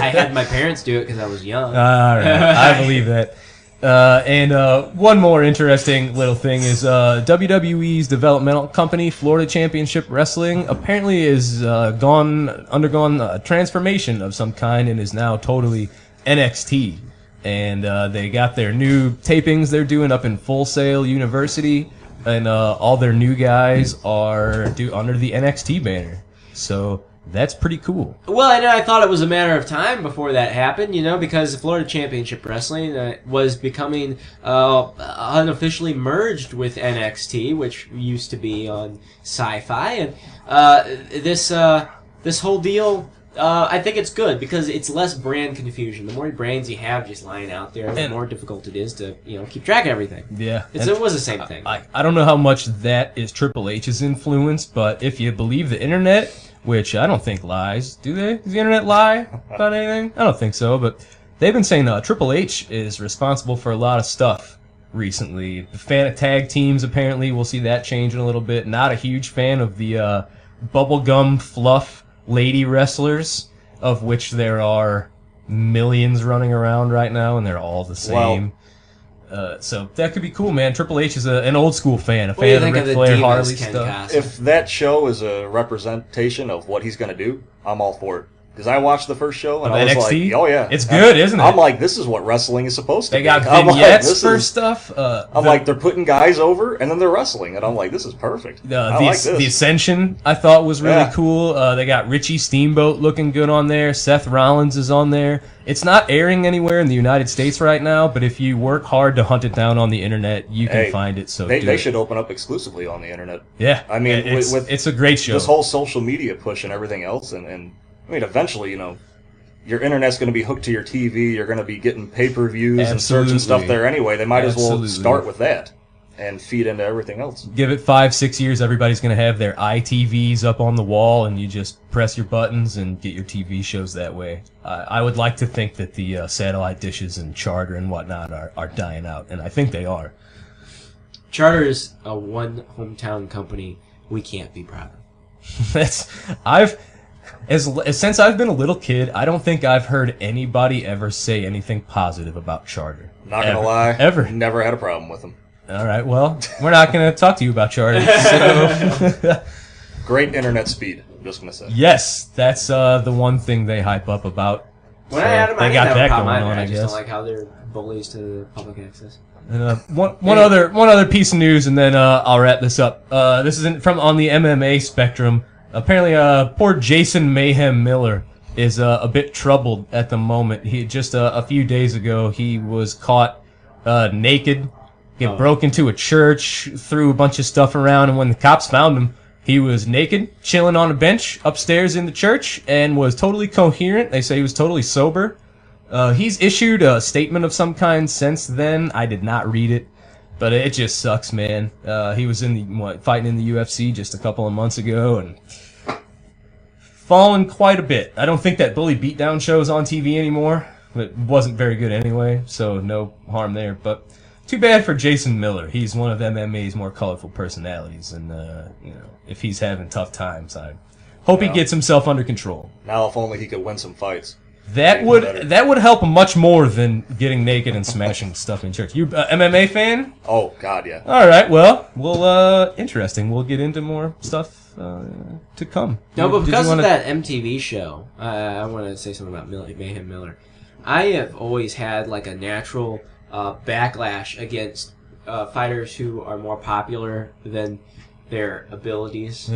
had my parents do it because I was young. All right, I believe that. And one more interesting little thing is WWE's developmental company, Florida Championship Wrestling, apparently is undergone a transformation of some kind and is now totally NXT. And they got their new tapings they're doing up in Full Sail University, and all their new guys are under the NXT banner. So that's pretty cool. Well, I thought it was a matter of time before that happened, because the Florida Championship Wrestling was becoming unofficially merged with NXT, which used to be on Sci-Fi, and this whole deal, I think it's good because it's less brand confusion. The more brands you have just lying out there, the more difficult it is to keep track of everything. Yeah, it was the same thing. I don't know how much that is Triple H's influence, but if you believe the internet, which I don't think lies. Do they? Does the internet lie about anything? I don't think so, but they've been saying Triple H is responsible for a lot of stuff recently. The fan of tag teams, apparently, we'll see that changing a little bit. Not a huge fan of the bubblegum fluff lady wrestlers, of which there are millions running around right now, and they're all the same. So that could be cool, man. Triple H is an old school fan, a fan of the Ric Flair, Harley stuff. If that show is a representation of what he's going to do, I'm all for it. Because I watched the first show and I was NXT? like, oh yeah, it's good, isn't it? I'm like, this is what wrestling is supposed to be. They got vignettes for stuff. I'm like, they're putting guys over and then they're wrestling, and I'm like, this is perfect. I like this. The Ascension I thought was really cool. They got Richie Steamboat looking good on there. Seth Rollins is on there. It's not airing anywhere in the United States right now, but if you work hard to hunt it down on the internet, you can find it. So they should open up exclusively on the internet. Yeah, I mean, it's a great show. This whole social media push and everything else, and I mean, eventually, your internet's going to be hooked to your TV. You're going to be getting pay-per-views and searching stuff there anyway. They might as well start with that and feed into everything else. Give it 5-6 years, everybody's going to have their iTVs up on the wall, and you just press your buttons and get your TV shows that way. I would like to think that the satellite dishes and Charter and whatnot are dying out, and I think they are. Charter is a one hometown company we can't be proud of. Since I've been a little kid, I don't think I've heard anybody ever say anything positive about Charter. Not gonna lie, ever. Never had a problem with them. All right, well, we're not gonna talk to you about Charter. So. Great internet speed. I'm just gonna say. Yes, that's the one thing they hype up about. When I had them, I didn't have a problem either. I just don't like how they're bullies to the public access. And one other piece of news, and then I'll wrap this up. This is from on the MMA spectrum. Apparently, poor Jason Mayhem Miller is a bit troubled at the moment. He just a few days ago he was caught naked. He broke into a church, threw a bunch of stuff around, and when the cops found him, he was naked, chilling on a bench upstairs in the church, and was totally coherent. They say he was totally sober. He's issued a statement of some kind since then. I did not read it, but it just sucks, man. He was fighting in the UFC just a couple of months ago and fallen quite a bit. I don't think that Bully Beatdown show is on TV anymore. It wasn't very good anyway, so no harm there. But too bad for Jason Miller. He's one of MMA's more colorful personalities, and if he's having tough times, I hope he gets himself under control. Now, if only he could win some fights. That would help him much more than getting naked and smashing stuff in church. You MMA fan? Oh God, yeah. All right, well, interesting. We'll get into more stuff to come. No, but because of that MTV show, I want to say something about Mayhem Miller. I have always had like a natural backlash against fighters who are more popular than their abilities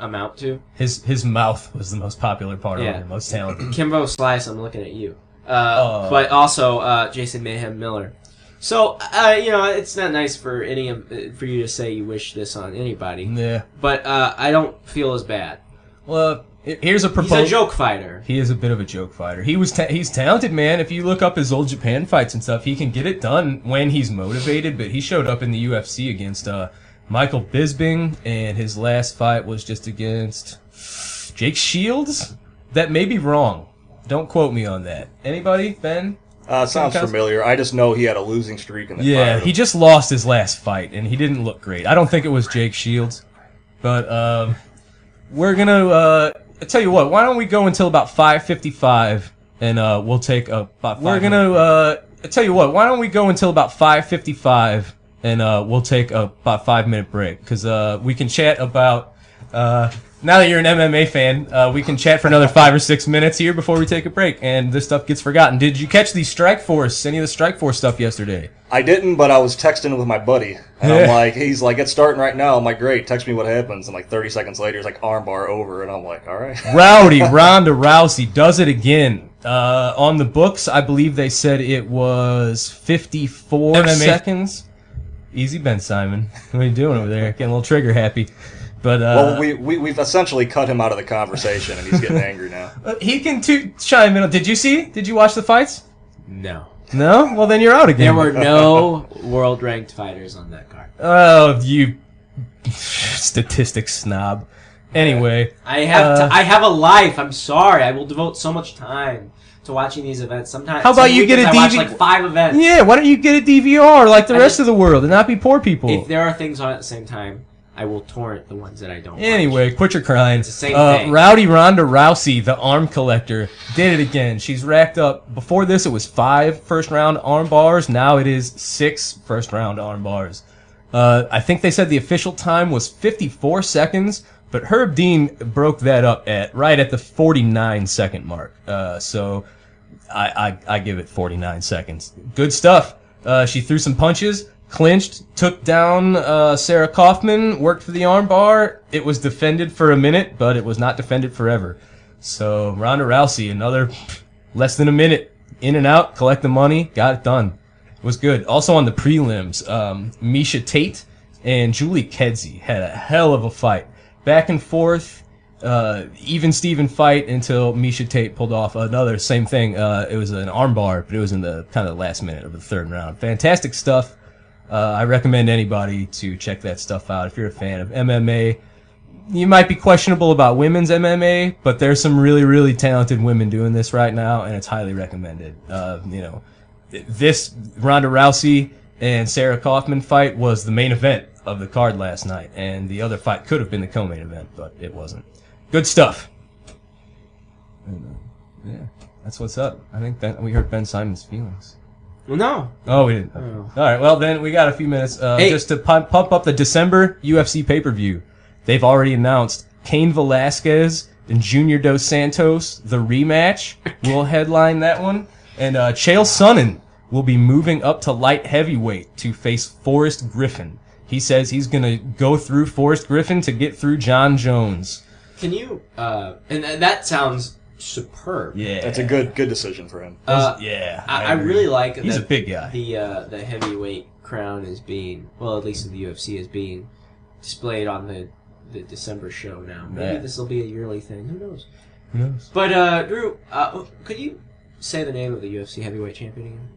amount to. His mouth was the most popular part of him, most talented. Kimbo Slice, I'm looking at you. But also Jason Mayhem Miller. So, it's not nice for for you to say you wish this on anybody. Yeah. But I don't feel as bad. Well, here's a proposal. He's a joke fighter. He is a bit of a joke fighter. He's talented, man. If you look up his old Japan fights and stuff, he can get it done when he's motivated. But he showed up in the UFC against Michael Bisping, and his last fight was just against Jake Shields. That may be wrong. Don't quote me on that. Anybody? Ben? Sounds familiar. I just know he had a losing streak in the fight. He just lost his last fight, and he didn't look great. I don't think it was Jake Shields. But we're going to... I tell you what, why don't we go until about 5:55, and we'll take about 5 5-minute break, because we can chat about... now that you're an MMA fan, we can chat for another 5 or 6 minutes here before we take a break, and this stuff gets forgotten. Did you catch the Strikeforce, any of the Strikeforce stuff yesterday? I didn't, but I was texting with my buddy, and he's like, it's starting right now. I'm like, great, text me what happens, and like 30 seconds later, it's like armbar over, and I'm like, all right. Rowdy Ronda Rousey does it again. On the books, I believe they said it was 54 seconds. Easy, Ben Simon. What are you doing over there? Getting a little trigger happy. But, well, we've essentially cut him out of the conversation, and he's getting angry now. He can chime in. Did you watch the fights? No. No? Well, then you're out again. There were no world-ranked fighters on that card. Oh, you statistics snob. Anyway. I have a life. I'm sorry. I will devote so much time to watching these events. Sometimes. How about you get a DVR? I watch like 5 events. Yeah, why don't you get a DVR like the rest of the world and not be poor people? If there are things on at the same time, I will torrent the ones that I don't Anyway, watch. quit your crying. It's the same thing. Rowdy Ronda Rousey, the arm collector, did it again. She's racked up. Before this, it was 5 first-round arm bars. Now it is 6 first-round arm bars. I think they said the official time was 54 seconds, but Herb Dean broke that up right at the 49-second mark. So I give it 49 seconds. Good stuff. She threw some punches. Clinched, took down Sarah Kaufman, worked for the armbar. It was defended for a minute, but it was not defended forever. So Ronda Rousey, another less than a minute, in and out, collect the money, got it done. It was good. Also on the prelims, Miesha Tate and Julie Kedzie had a hell of a fight. Back and forth, even Steven fight until Miesha Tate pulled off another same thing. It was an armbar, but it was in the kind of last minute of the 3rd round. Fantastic stuff. I recommend anybody to check that stuff out if you're a fan of MMA. You might be questionable about women's MMA, but there's some really, really talented women doing this right now, and it's highly recommended. This Ronda Rousey and Sarah Kaufman fight was the main event of the card last night, and the other fight could have been the co-main event, but it wasn't. Good stuff. Yeah, that's what's up. I think that we hurt Ben Simon's feelings. Well, no. Oh, we didn't. Oh. All right. Well, then we got a few minutes just to pump up the December UFC pay-per-view. They've already announced Cain Velasquez and Junior Dos Santos, the rematch, will headline that one. And Chael Sonnen will be moving up to light heavyweight to face Forrest Griffin. He says he's going to go through Forrest Griffin to get through John Jones. Can you... and that sounds... superb. Yeah, that's a good decision for him. I really like. He's a big guy. The heavyweight crown is being, well, at least in the UFC, is being displayed on the December show now. Maybe this will be a yearly thing. Who knows? Who knows? But Drew, could you say the name of the UFC Heavyweight Champion again?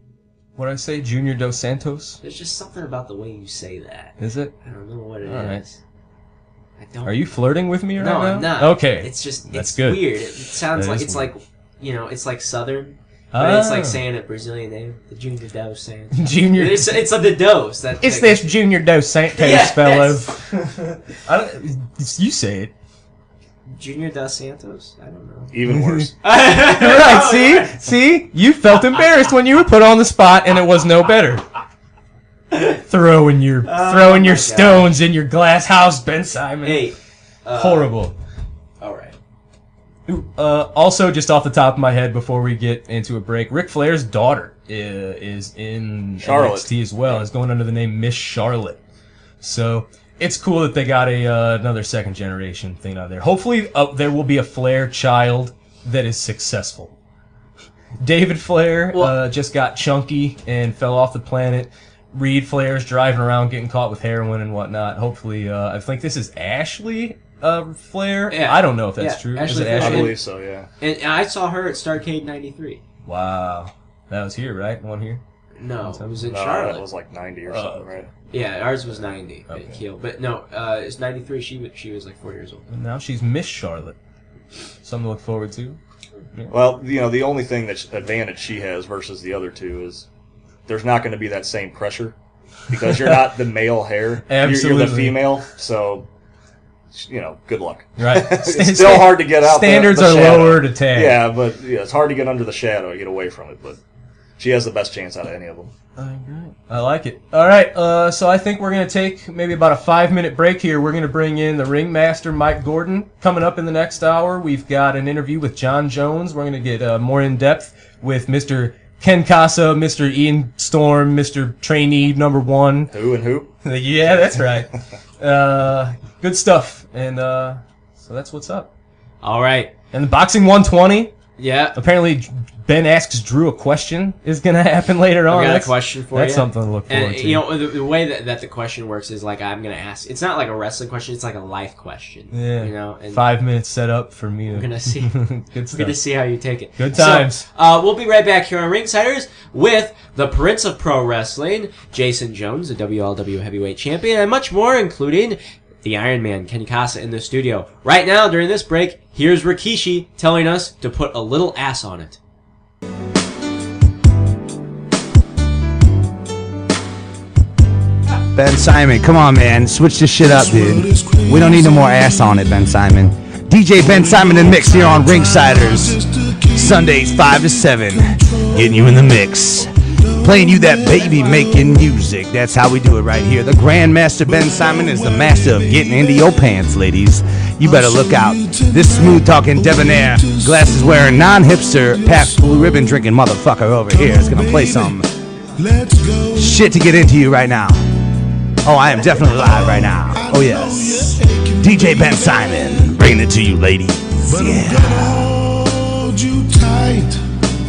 What did I say? Junior Dos Santos? There's just something about the way you say that. Is it? I don't know what it All is. Right. I don't. Are you flirting with me right now? No, I'm not. Okay. It's just, That's it's good. weird. It sounds That like, is it's weird. like, you know, it's like Southern. But it's like saying a Brazilian name. The Junior Dos Santos. Junior. It's like the Dos. It's this Junior Dos Santos Yeah, fellow. You say it. Junior Dos Santos? I don't know. Even worse. Right, see? You felt embarrassed when you were put on the spot and it was no better. Throwing your stones in your glass house, Ben Simon. Hey. Horrible. Alright. Also, just off the top of my head, before we get into a break, Ric Flair's daughter is in Charlotte. NXT as well. Is going under the name Miss Charlotte. So it's cool that they got another second generation thing out there. Hopefully, there will be a Flair child that is successful. David Flair just got chunky and fell off the planet. Reed Flair's driving around getting caught with heroin and whatnot. Hopefully, I think this is Ashley Flair. Yeah. I don't know if that's true. Ashley Is it Flair. I Ashley? believe so, yeah. And I saw her at Starrcade 93. Wow. That was here, right? The one here? No, it was in No, Charlotte. that was like 90 or something, right? Yeah, ours was 90 Okay. at Kiel. But no, it's 93. She was like 4 years old. And now she's Miss Charlotte. Something to look forward to. Well, you know, the only thing that advantage she has versus the other two is there's not going to be that same pressure because you're not the male hair. Absolutely. You're the female, so, you know, good luck. Right. It's still hard to get out Standards the are shadow. lower to tag. Yeah, but yeah, it's hard to get under the shadow, get away from it, but she has the best chance out of any of them. I like it. All right, so I think we're going to take maybe about a 5-minute break here. We're going to bring in the ringmaster, Mike Gordon. Coming up in the next hour, we've got an interview with John Jones. We're going to get more in-depth with Mr. Ken Kasa, Mr. Ian Storm, Mr. Trainee number 1. Who and who? Yeah, that's right. Good stuff. And so that's what's up. All right. And the Boxing 120, Yeah. apparently Ben Asks Drew a question is going to happen later on. I got a That's- question for you. That's something to look forward And, to. you know, the way that the question works is like I'm going to ask. It's not like a wrestling question. It's like a life question. Yeah. You know, and 5 minutes set up for me. we're gonna see. Good We're stuff. going to see how you take it. Good times. So, we'll be right back here on Ringsiders with the Prince of Pro Wrestling, Jason Jones, the WLW Heavyweight Champion, and much more, including the Ironman, Ken Kasa, in the studio. Right now, during this break, here's Rikishi telling us to put a little ass on it. Ben Simon, come on, man. Switch this shit up, dude. We don't need no more ass on it, Ben Simon. DJ Ben Simon in the mix here on Ringsiders. Sundays 5 to 7. Getting you in the mix. Playing you that baby making music. That's how we do it right here. The Grandmaster Ben Simon is the master of getting into your pants, ladies. You better look out. This smooth talking debonair, glasses wearing non-hipster, Pabst Blue Ribbon drinking motherfucker over here is gonna play some shit to get into you right now. Oh, I am definitely live right now. Oh, yes. DJ Ben Simon, bringing it to you, ladies. Yeah. Hold you tight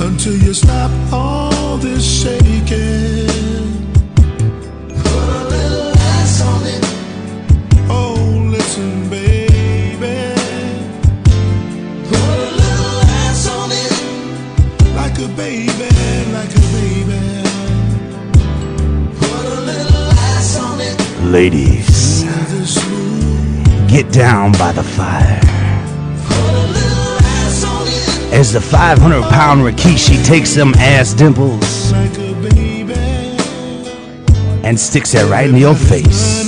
until you stop all this shaking. Put a little ass on it. Oh, listen, baby. Put a little ass on it. Like a baby, like a baby. Put a little ass on it. Ladies, get down by the fire. As the 500-pound Rikishi takes them ass dimples and sticks it right in your face.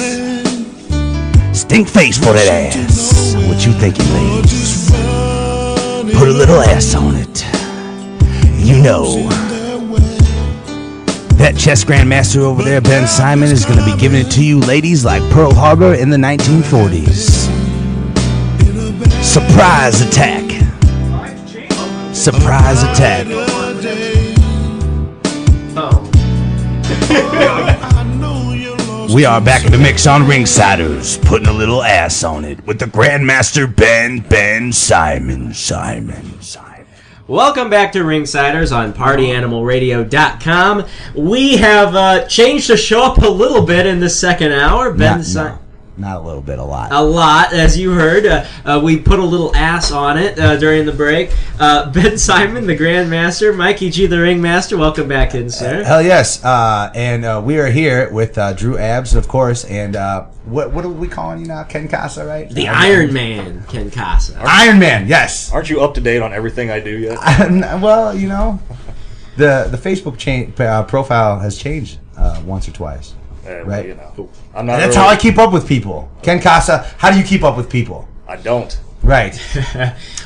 Stink face for that ass. What you thinking, ladies? Put a little ass on it. You know, that chess grandmaster over there, Ben Simon, is going to be giving it to you ladies like Pearl Harbor in the 1940s. Surprise attack. Surprise attack. We are back in the mix on Ringsiders, putting a little ass on it with the Grandmaster Ben Simon. Welcome back to Ringsiders on PartyAnimalRadio.com. We have changed the show up a little bit in the second hour. Ben Simon. Not a little bit, a lot. A lot, as you heard. We put a little ass on it during the break. Ben Simon, the Grandmaster. Mikey G, the Ringmaster. Welcome back in, sir. Hell yes. And we are here with Drew Abs, of course. And what are we calling you now? Ken Kasa, right? The Ironman, Ken Kasa. Ironman, yes. Aren't you up to date on everything I do yet? Well, you know, the Facebook profile has changed once or twice. Well, right. you know, I'm not. And that's how I keep up with people. Ken Kasa, how do you keep up with people? I don't. Right.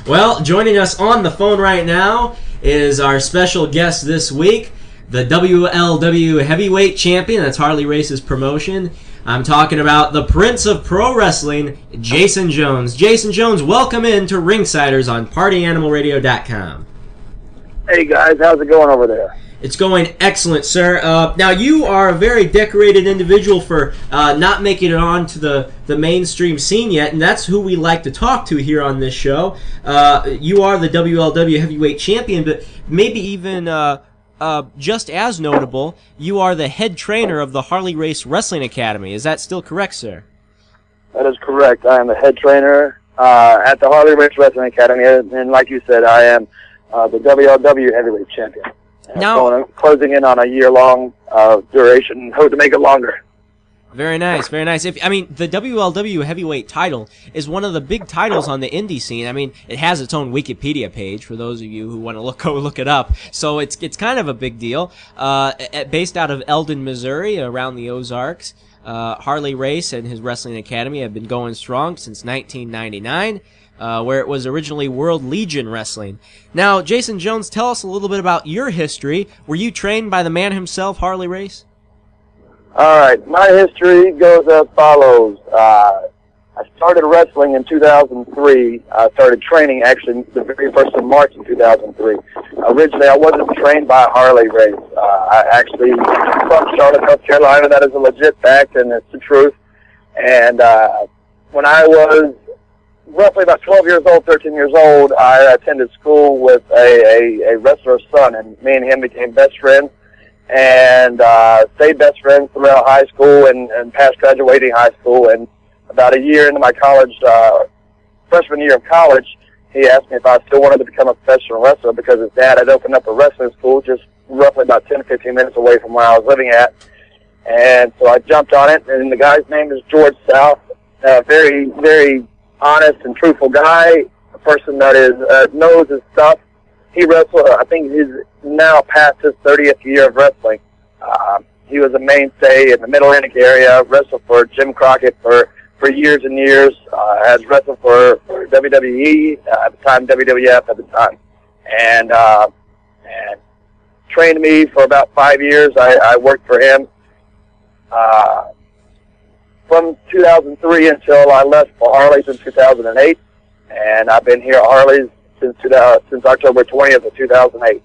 Well, joining us on the phone right now is our special guest this week, the WLW Heavyweight Champion. That's Harley Race's promotion. I'm talking about the Prince of Pro Wrestling, Jason Jones. Jason Jones, welcome in to Ringsiders on PartyAnimalRadio.com. Hey guys, how's it going over there? It's going excellent, sir. Now, you are a very decorated individual for not making it on to the mainstream scene yet, and that's who we like to talk to here on this show. You are the WLW Heavyweight Champion, but maybe even just as notable, you are the head trainer of the Harley Race Wrestling Academy. Is that still correct, sir? That is correct. I am the head trainer at the Harley Race Wrestling Academy, and like you said, I am the WLW Heavyweight Champion. Now, closing in on a year-long duration. Hope to make it longer. Very nice, very nice. The WLW Heavyweight title is one of the big titles on the indie scene. I mean, it has its own Wikipedia page for those of you who want to go look it up. So it's kind of a big deal. Based out of Eldon, Missouri, around the Ozarks, Harley Race and his wrestling academy have been going strong since 1999. Where it was originally World Legion Wrestling. Now, Jason Jones, tell us a little bit about your history. Were you trained by the man himself, Harley Race? All right, my history goes as follows. I started wrestling in 2003. I started training, actually, the very first of March in 2003. Originally, I wasn't trained by Harley Race. I actually, from Charlotte, North Carolina. That is a legit fact, and it's the truth. And when I was roughly about 12 years old, 13 years old, I attended school with a wrestler's son, and me and him became best friends, and stayed best friends throughout high school and past graduating high school. And about a year into my college, freshman year of college, he asked me if I still wanted to become a professional wrestler because his dad had opened up a wrestling school just roughly about 10 to 15 minutes away from where I was living at. And so I jumped on it, and the guy's name is George South, very, very honest and truthful guy, a person that is knows his stuff. He wrestled, I think he's now past his 30th year of wrestling. He was a mainstay in the Mid-Atlantic area, wrestled for Jim Crockett for years and years, has wrestled for WWE, at the time WWF at the time, and trained me for about 5 years. I worked for him from 2003 until I left for Harley's in 2008, and I've been here at Harley's since October 20th of 2008.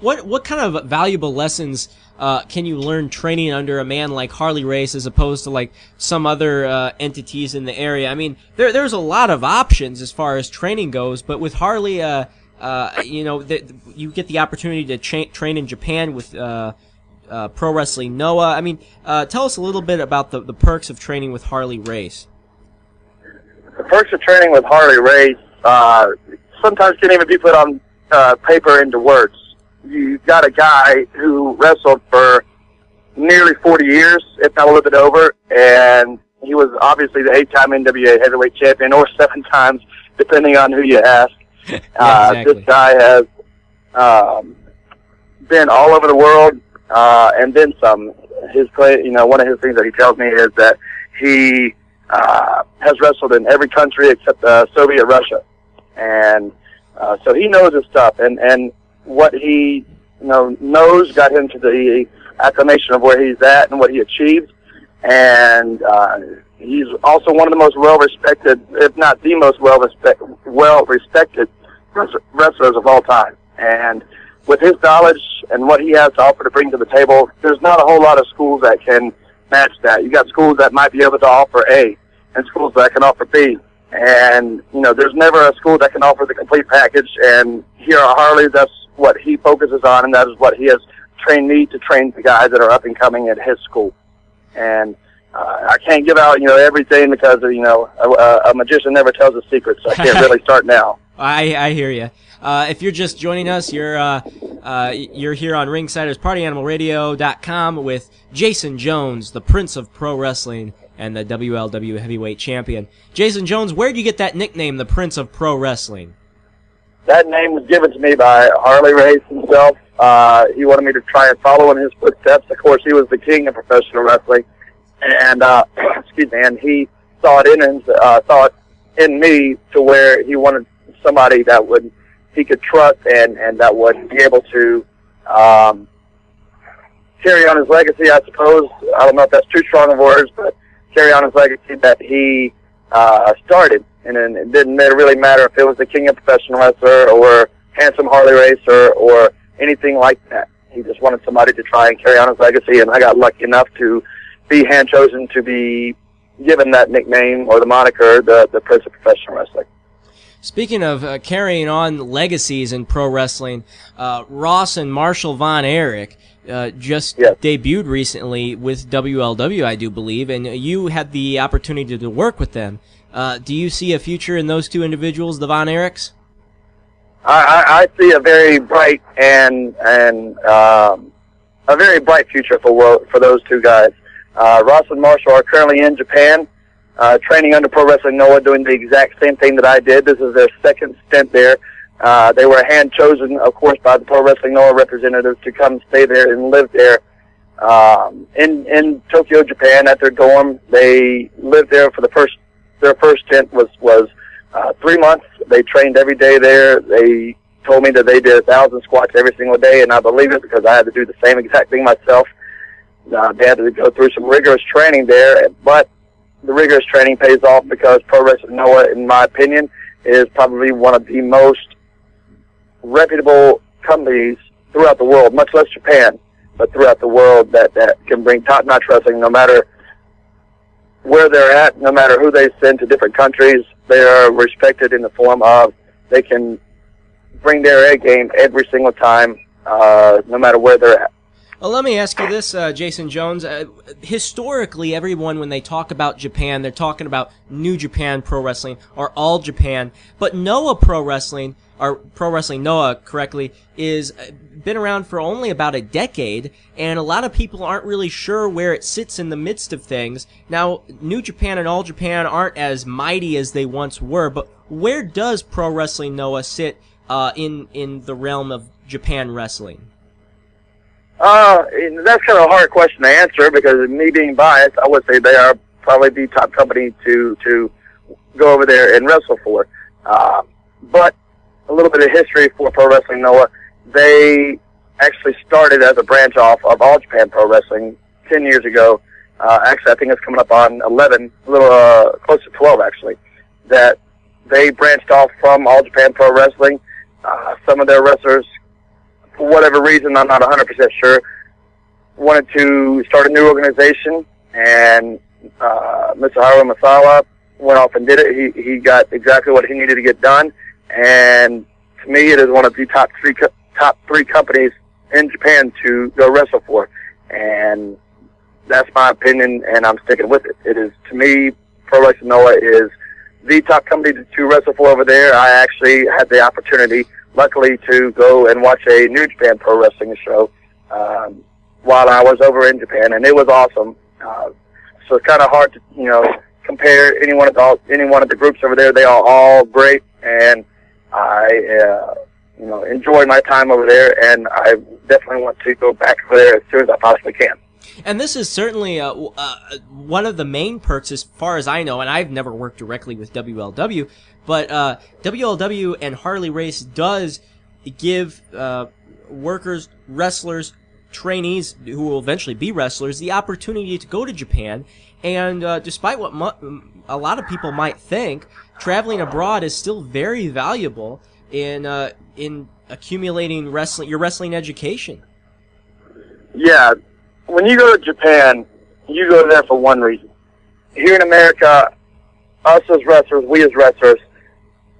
What kind of valuable lessons can you learn training under a man like Harley Race as opposed to like some other entities in the area? I mean, there's a lot of options as far as training goes, but with Harley, you get the opportunity to train in Japan with Pro Wrestling Noah. I mean, tell us a little bit about the perks of training with Harley Race. The perks of training with Harley Race sometimes can't even be put on paper into words. You've got a guy who wrestled for nearly 40 years, if not a little bit over, and he was obviously the 8-time NWA Heavyweight Champion, or 7 times, depending on who you ask. Yeah, exactly. This guy has been all over the world, and then some. One of his things that he tells me is that he has wrestled in every country except Soviet Russia, and so he knows his stuff. And what he knows got him to the acclamation of where he's at and what he achieved. And he's also one of the most well-respected, if not the most well-respected wrestlers of all time. And with his knowledge and what he has to offer to bring to the table, there's not a whole lot of schools that can match that. You got schools that might be able to offer A and schools that can offer B. And, there's never a school that can offer the complete package. And here at Harley, that's what he focuses on, and that is what he has trained me to train the guys that are up and coming at his school. And I can't give out, everything because, a magician never tells a secret, so I can't really start now. I hear you. If you're just joining us, you're here on Ringsiders PartyAnimalRadio.com with Jason Jones, the Prince of Pro Wrestling and the WLW Heavyweight Champion. Jason Jones, where did you get that nickname, the Prince of Pro Wrestling? That name was given to me by Harley Race himself. He wanted me to try and follow in his footsteps. Of course, he was the king of professional wrestling, and and he saw it in me to where he wanted somebody that he could trust and that would be able to carry on his legacy, I suppose. I don't know if that's too strong of words, but carry on his legacy that he started. And then it didn't really matter if it was the king of professional wrestler or handsome Harley Racer or anything like that. He just wanted somebody to try and carry on his legacy, and I got lucky enough to be hand-chosen to be given that nickname or the moniker, the Prince of Professional Wrestling. Speaking of carrying on legacies in pro wrestling, Ross and Marshall Von Erich just debuted recently with WLW, I do believe, and you had the opportunity to work with them. Do you see a future in those two individuals, the Von Erichs? I see a very bright and a very bright future for those two guys. Ross and Marshall are currently in Japan, training under Pro Wrestling Noah, doing the exact same thing that I did. This is their second stint there. They were hand-chosen, of course, by the Pro Wrestling Noah representatives to come stay there and live there in Tokyo, Japan, at their dorm. They lived there for their first stint was 3 months. They trained every day there. They told me that they did 1,000 squats every single day, and I believe it because I had to do the same exact thing myself. They had to go through some rigorous training there, but the rigorous training pays off because Pro Wrestling Noah, in my opinion, is probably one of the most reputable companies throughout the world, much less Japan, but throughout the world that can bring top-notch wrestling no matter where they're at, no matter who they send to different countries. They are respected in the form of they can bring their A game every single time, no matter where they're at. Well, let me ask you this, Jason Jones. Historically, everyone, when they talk about Japan, they're talking about New Japan Pro Wrestling or All Japan. But Noah Pro Wrestling, or Pro Wrestling Noah, correctly, is been around for only about a decade, and a lot of people aren't really sure where it sits in the midst of things. Now, New Japan and All Japan aren't as mighty as they once were, but where does Pro Wrestling Noah sit in the realm of Japan wrestling? That's kind of a hard question to answer because me being biased, I would say they are probably the top company to go over there and wrestle for. But a little bit of history for Pro Wrestling Noah. They actually started as a branch off of All Japan Pro Wrestling 10 years ago. Actually, I think it's coming up on 11, a little close to 12 actually, that they branched off from All Japan Pro Wrestling. Some of their wrestlers, for whatever reason, I'm not 100% sure, wanted to start a new organization, and Mr. Haru Masawa went off and did it. He got exactly what he needed to get done, and to me, it is one of the top three companies in Japan to go wrestle for, and that's my opinion, and I'm sticking with it. It is, to me, Pro Wrestling Noah is the top company to wrestle for over there. I actually had the opportunity, luckily, to go and watch a New Japan Pro Wrestling show while I was over in Japan, and it was awesome. So it's kind of hard to, compare any one of the groups over there. They are all great, and I, enjoy my time over there, and I definitely want to go back over there as soon as I possibly can. And this is certainly one of the main perks, as far as I know, and I've never worked directly with WLW, but WLW and Harley Race does give workers, wrestlers, trainees who will eventually be wrestlers the opportunity to go to Japan. And despite what a lot of people might think, traveling abroad is still very valuable in accumulating your wrestling education. Yeah. When you go to Japan, you go there for one reason. Here in America, us as wrestlers, we as wrestlers,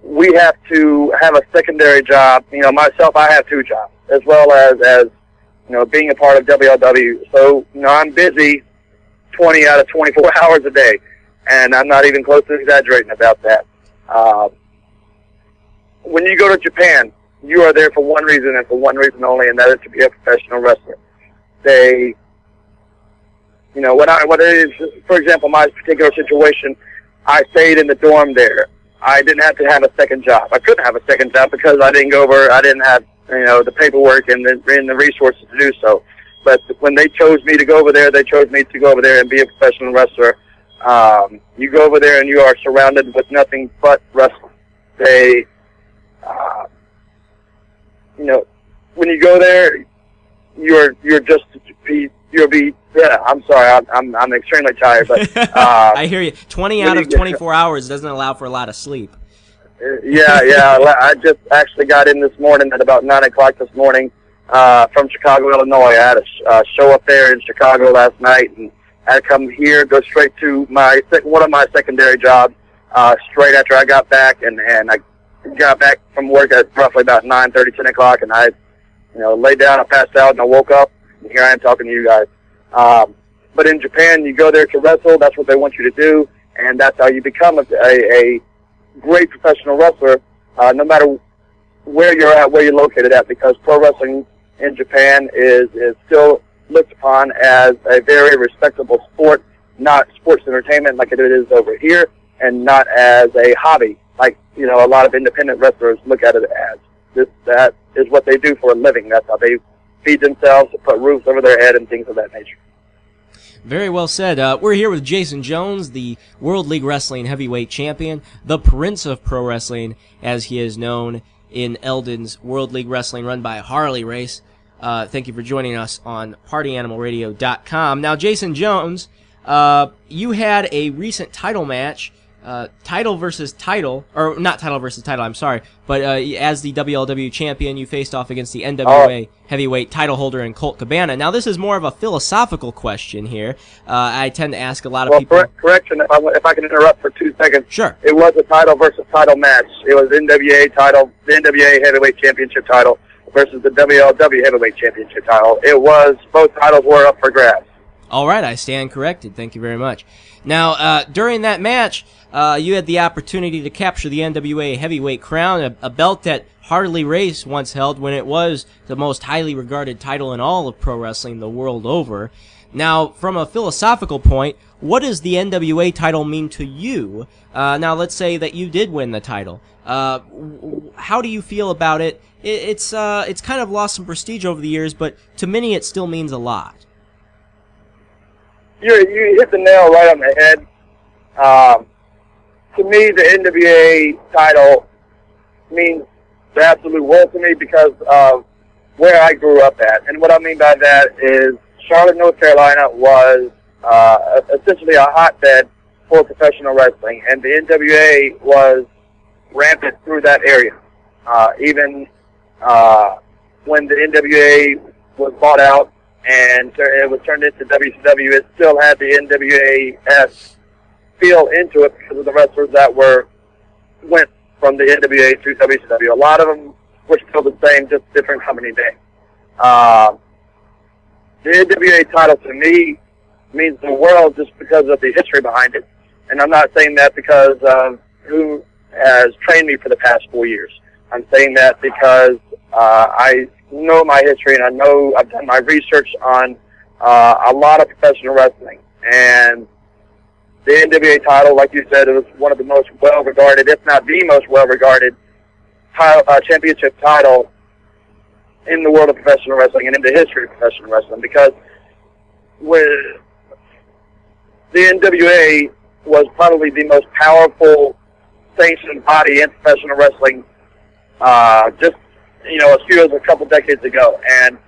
we have to have a secondary job. Myself, I have two jobs, as well as being a part of WLW. So, I'm busy 20 out of 24 hours a day. And I'm not even close to exaggerating about that. When you go to Japan, you are there for one reason and for one reason only, and that is to be a professional wrestler. They, you know, for example, my particular situation, I stayed in the dorm there. I didn't have to have a second job. I couldn't have a second job because I didn't have, you know, the paperwork and the resources to do so. But when they chose me to go over there, they chose me to go over there and be a professional wrestler. You go over there and you are surrounded with nothing but wrestling. They, you know, when you go there, I'm sorry, I'm extremely tired, but I hear you. 20 out of 24 hours doesn't allow for a lot of sleep. Yeah. I just actually got in this morning at about 9 o'clock this morning from Chicago, Illinois. I had a show up there in Chicago last night, and I had to come here, go straight to one of my secondary jobs straight after I got back, and I got back from work at roughly about 9:30, 10 o'clock, and I, you know, laid down, I passed out, and I woke up, and here I am talking to you guys. But in Japan, you go there to wrestle. That's what they want you to do, and that's how you become a great professional wrestler, no matter where you're at, where you're located at, because pro wrestling in Japan is still looked upon as a very respectable sport, not sports entertainment like it is over here, and not as a hobby like, you know, a lot of independent wrestlers look at it as. That is what they do for a living. That's how they feed themselves, put roofs over their head, and things of that nature. Very well said. We're here with Jason Jones, the World League Wrestling Heavyweight Champion, the Prince of Pro Wrestling, as he is known in Eldon's World League Wrestling run by Harley Race. Thank you for joining us on PartyAnimalRadio.com. Now, Jason Jones, you had a recent title match, title versus title, or not title versus title, I'm sorry, but as the WLW champion, you faced off against the NWA heavyweight title holder in Colt Cabana. Now, this is more of a philosophical question here. I tend to ask a lot of people. Correction, if I can interrupt for 2 seconds. Sure. It was a title versus title match. It was NWA title, the NWA heavyweight championship title versus the WLW heavyweight championship title. Both titles were up for grabs. All right, I stand corrected. Thank you very much. Now, during that match, you had the opportunity to capture the NWA heavyweight crown, a belt that Harley Race once held when it was the most highly regarded title in all of pro wrestling the world over. Now, from a philosophical point, what does the NWA title mean to you? Now, let's say that you did win the title. How do you feel about it? It's kind of lost some prestige over the years, but to many it still means a lot. You hit the nail right on the head. To me, the NWA title means the absolute world to me because of where I grew up at. And what I mean by that is Charlotte, North Carolina was essentially a hotbed for professional wrestling, and the NWA was rampant through that area. Even when the NWA was bought out and it was turned into WCW, it still had the NWA-esque feel into it because of the wrestlers that went from the NWA to WCW. A lot of them were still the same, just different company name. The NWA title to me means the world just because of the history behind it. And I'm not saying that because of who has trained me for the past 4 years. I'm saying that because I know my history and I know I've done my research on a lot of professional wrestling. And the NWA title, like you said, it was one of the most well-regarded, if not the most well-regarded championship title in the world of professional wrestling and in the history of professional wrestling, because the NWA was probably the most powerful sanctioned body in professional wrestling just, a couple decades ago. And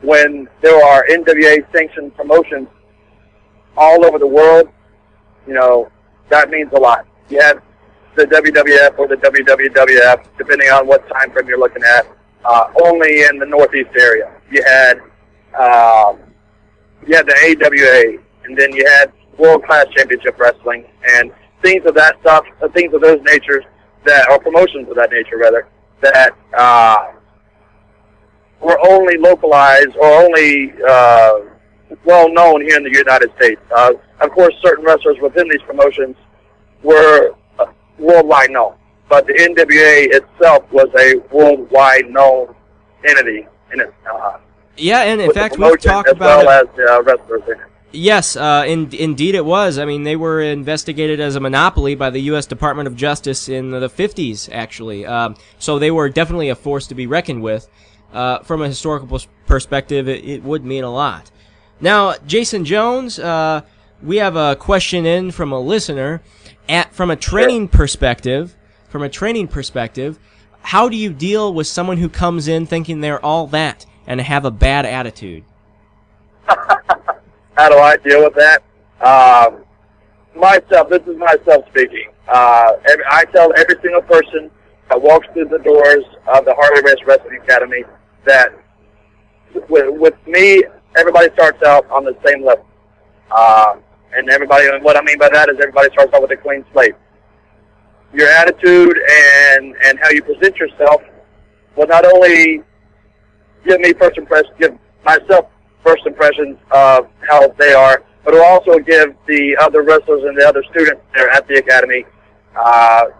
when there are NWA sanctioned promotions all over the world, that means a lot. You had the WWF or the WWF, depending on what time frame you're looking at, only in the Northeast area. You had the AWA, and then you had world-class championship wrestling, and things of that stuff, things of those natures or promotions of that nature, rather, that were only localized or only well known here in the United States. Of course, certain wrestlers within these promotions were worldwide known, but the NWA itself was a worldwide known entity in it. Yeah, and in fact, we've talked about it. As well as wrestlers in it. Yes, indeed it was. I mean, they were investigated as a monopoly by the U.S. Department of Justice in the 50s, actually. So they were definitely a force to be reckoned with. From a historical perspective, it would mean a lot. Now, Jason Jones, we have a question in from a listener. From a training perspective, how do you deal with someone who comes in thinking they're all that and have a bad attitude? How do I deal with that? Myself, this is myself speaking. I tell every single person that walks through the doors of the Harley Race Wrestling Academy that with me, everybody starts out on the same level. And what I mean by that is everybody starts out with a clean slate. Your attitude and how you present yourself will not only give myself first impressions of how they are, but it will also give the other wrestlers and the other students there at the academy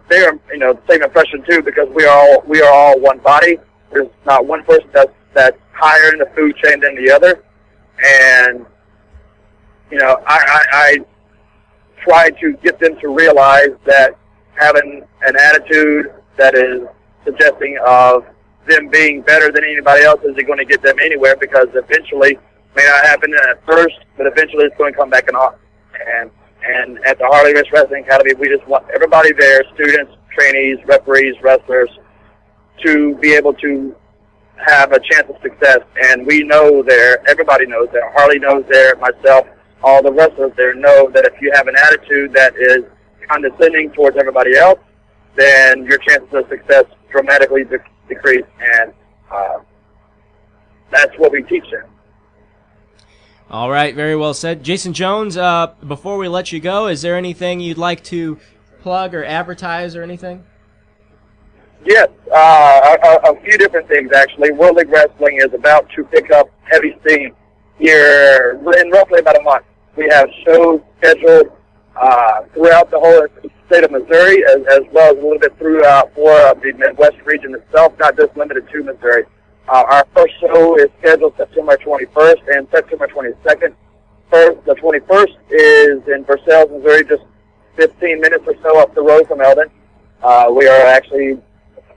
their the same impression too, because we are all one body. There's not one person that's higher in the food chain than the other, and I try to get them to realize that having an attitude that is suggesting of them being better than anybody else isn't going to get them anywhere, because eventually, may not happen at first, but eventually it's going to come back and off. And at the Harley Race Wrestling Academy, we just want everybody there, students, trainees, referees, wrestlers, to be able to have a chance of success. And we know there, everybody knows there, Harley knows there, myself, all the wrestlers there know that if you have an attitude that is condescending towards everybody else, then your chances of success dramatically decrease. And that's what we teach them. All right, very well said. Jason Jones, before we let you go, is there anything you'd like to plug or advertise or anything? Yes, a few different things, actually. World League Wrestling is about to pick up heavy steam here in roughly about a month. We have shows scheduled throughout the whole state of Missouri, as well as a little bit throughout the Midwest region itself, not just limited to Missouri. Our first show is scheduled September 21st and September 22nd. The 21st is in Versailles, Missouri, just 15 minutes or so up the road from Eldon. We are actually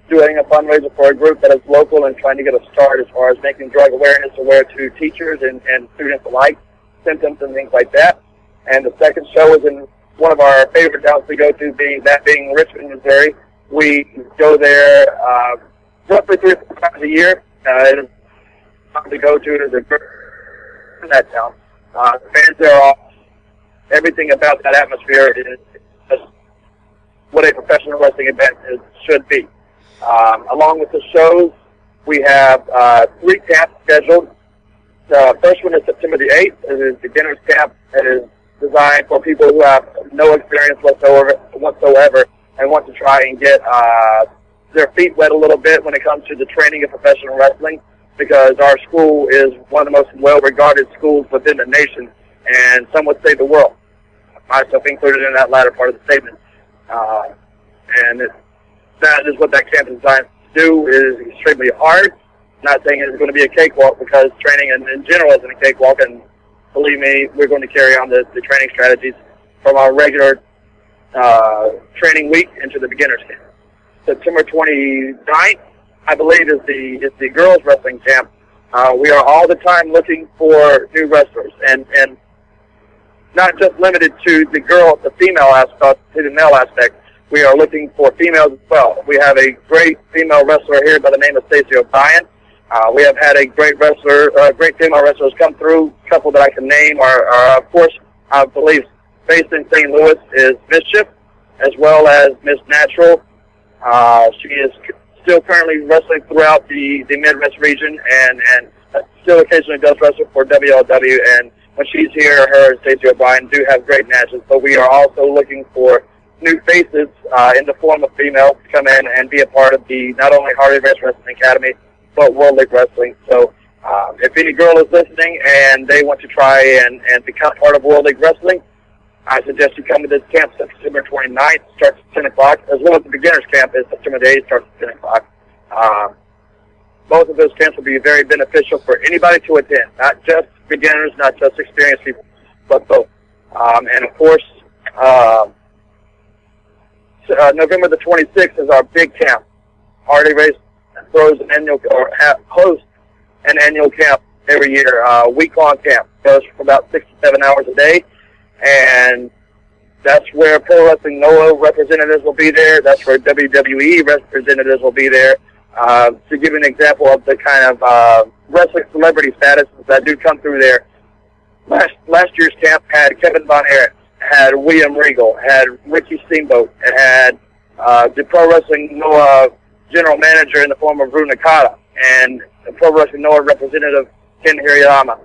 doing a fundraiser for a group that is local and trying to get a start as far as making drug awareness aware to teachers and students alike, symptoms and things like that. And the second show is in one of our favorite towns we go to, being Richmond, Missouri. We go there roughly 3 or 4 times a year. It is fun to go to. It is a great in that town. Fans there are everything about that atmosphere is just what a professional wrestling event should be. Along with the shows, we have 3 camps scheduled. The first one is September the 8th. It is beginner's camp. It is designed for people who have no experience whatsoever and want to try and get their feet wet a little bit when it comes to the training of professional wrestling, because our school is one of the most well-regarded schools within the nation, and some would say the world, myself included in that latter part of the statement. And that is what that camp is designed to do. It is extremely hard. Not saying it's going to be a cakewalk, because training in general isn't a cakewalk, and believe me, we're going to carry on the training strategies from our regular training week into the beginner's camp. September 29th, I believe, is the girls' wrestling camp. We are all the time looking for new wrestlers, and not just limited to the female aspect, to the male aspect. We are looking for females as well. We have a great female wrestler here by the name of Stacey O'Brien. We have had a great female wrestlers come through. A couple that I can name are of course, I believe, based in St. Louis is Mischief, as well as Miss Natural. She is still currently wrestling throughout the Midwest region, and still occasionally does wrestle for WLW. And when she's here, her and Stacey O'Brien do have great matches. But we are also looking for new faces in the form of females to come in and be a part of the not only Harley Race Wrestling Academy, but World League Wrestling. So If any girl is listening and they want to try and become part of World League Wrestling, I suggest you come to this camp September 29th, starts at 10 o'clock, as well as the beginners camp is September 8th, starts at 10 o'clock. Both of those camps will be very beneficial for anybody to attend, not just beginners, not just experienced people, but both. And of course, November the 26th is our big camp. Harley Race hosts an annual camp every year, week-long camp. Goes for about 6 to 7 hours a day, and that's where Pro Wrestling Noah representatives will be there. That's where WWE representatives will be there. To give you an example of the kind of wrestling celebrity status that do come through there, last year's camp had Kevin Von Erich, had William Regal, had Ricky Steamboat, and had the Pro Wrestling Noah general manager in the form of Rue Nakata, and the Pro Wrestling Noah representative Ken Hirayama.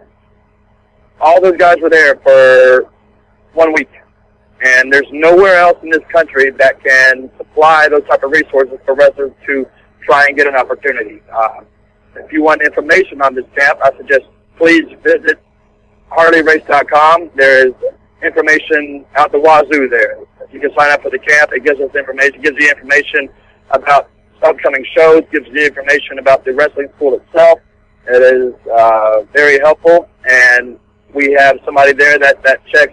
All those guys were there for 1 week, and there's nowhere else in this country that can supply those type of resources for wrestlers to try and get an opportunity. If you want information on this camp, I suggest please visit HarleyRace.com. There is information out the wazoo there. You can sign up for the camp. It gives us information, gives you information about upcoming shows, gives you information about the wrestling school itself. It is very helpful, and we have somebody there that checks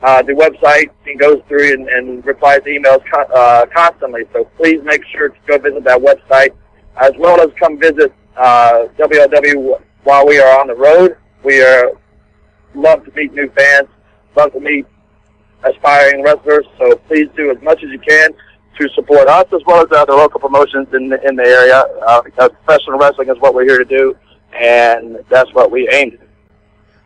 the website and goes through and replies to emails constantly. So please make sure to go visit that website, as well as come visit WLW while we are on the road. We love to meet new fans, love to meet aspiring wrestlers. So please do as much as you can to support us as well as the other local promotions in the area, because professional wrestling is what we're here to do, and that's what we aim to do.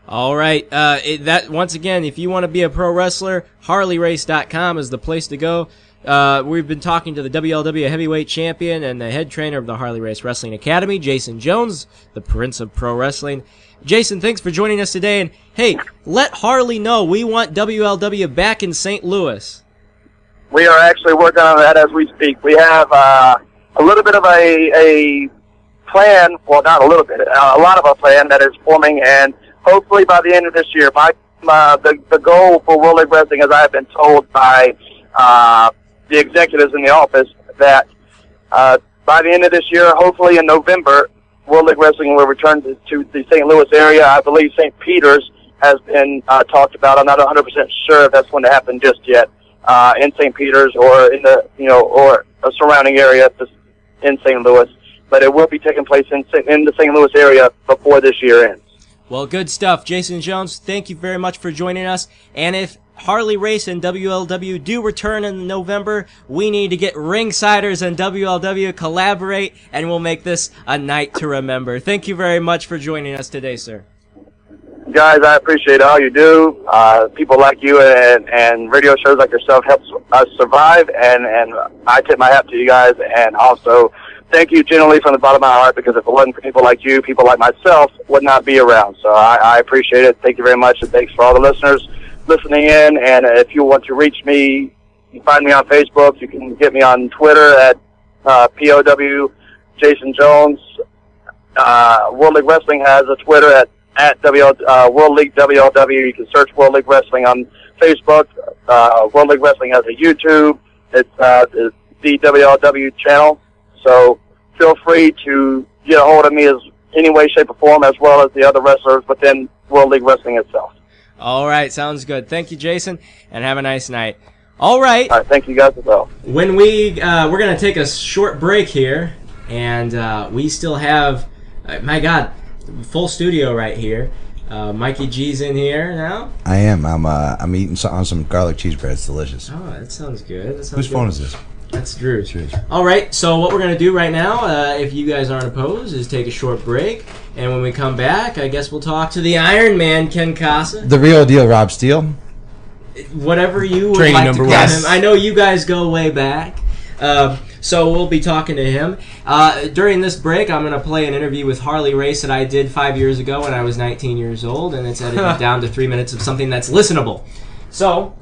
All right. That once again, if you want to be a pro wrestler, HarleyRace.com is the place to go. We've been talking to the WLW Heavyweight Champion and the head trainer of the Harley Race Wrestling Academy, Jason Jones, the Prince of Pro Wrestling. Jason, thanks for joining us today. And hey, let Harley know we want WLW back in St. Louis. We are actually working on that as we speak. We have a little bit of a plan. Well, not a little bit. A lot of a plan that is forming, and hopefully by the end of this year, the goal for World League Wrestling, as I have been told by the executives in the office, that by the end of this year, hopefully in November, World League Wrestling will return to the St. Louis area. I believe St. Peter's has been talked about. I'm not 100% sure if that's going to happen just yet in St. Peter's or in the or a surrounding area in St. Louis, but it will be taking place in the St. Louis area before this year ends. Well, good stuff. Jason Jones, thank you very much for joining us. And if Harley Race and WLW do return in November, we need to get Ringsiders and WLW collaborate, and we'll make this a night to remember. Thank you very much for joining us today, sir. Guys, I appreciate all you do. People like you and radio shows like yourself helps us survive, and I tip my hat to you guys, and also thank you genuinely from the bottom of my heart, because if it wasn't for people like you, people like myself would not be around. So I appreciate it. Thank you very much, and thanks for all the listeners listening in. And if you want to reach me, you can find me on Facebook. You can get me on Twitter at POW Jason Jones. World League Wrestling has a Twitter at World League WLW. You can search World League Wrestling on Facebook. World League Wrestling has a YouTube. It's the WLW channel. So feel free to get a hold of me as any way, shape, or form, as well as the other wrestlers within World League Wrestling itself. All right, sounds good. Thank you, Jason, and have a nice night. All right. All right, thank you guys as well. When we're going to take a short break here, and we still have, my God, full studio right here. Mikey G's in here now. I am. I'm eating on some garlic cheese bread. It's delicious. Oh, that sounds good. Whose phone is this? That's Drew's. Cheers. All right, so what we're going to do right now, if you guys aren't opposed, is take a short break. And when we come back, I guess we'll talk to the Ironman, Ken Kasa. The real deal, Rob Steele. Whatever you would Training like number to call one. him. I know you guys go way back. So we'll be talking to him. During this break, I'm going to play an interview with Harley Race that I did 5 years ago when I was 19 years old, and it's edited down to 3 minutes of something that's listenable. So...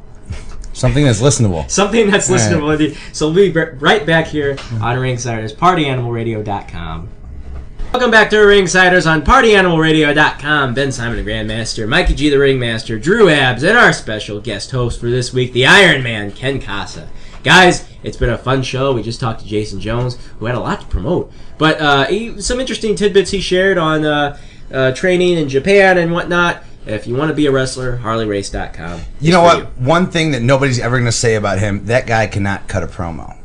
Something that's listenable. Something that's listenable. Right. So we'll be right back here on Ringsiders, PartyAnimalRadio.com. Welcome back to Ringsiders on PartyAnimalRadio.com. Ben Simon, the Grandmaster, Mikey G, the Ringmaster, Drew Abs, and our special guest host for this week, the Ironman, Ken Kasa. Guys, it's been a fun show. We just talked to Jason Jones, who had a lot to promote. But some interesting tidbits he shared on training in Japan and whatnot. If you want to be a wrestler, HarleyRace.com. You know what? One thing that nobody's ever going to say about him, that guy cannot cut a promo.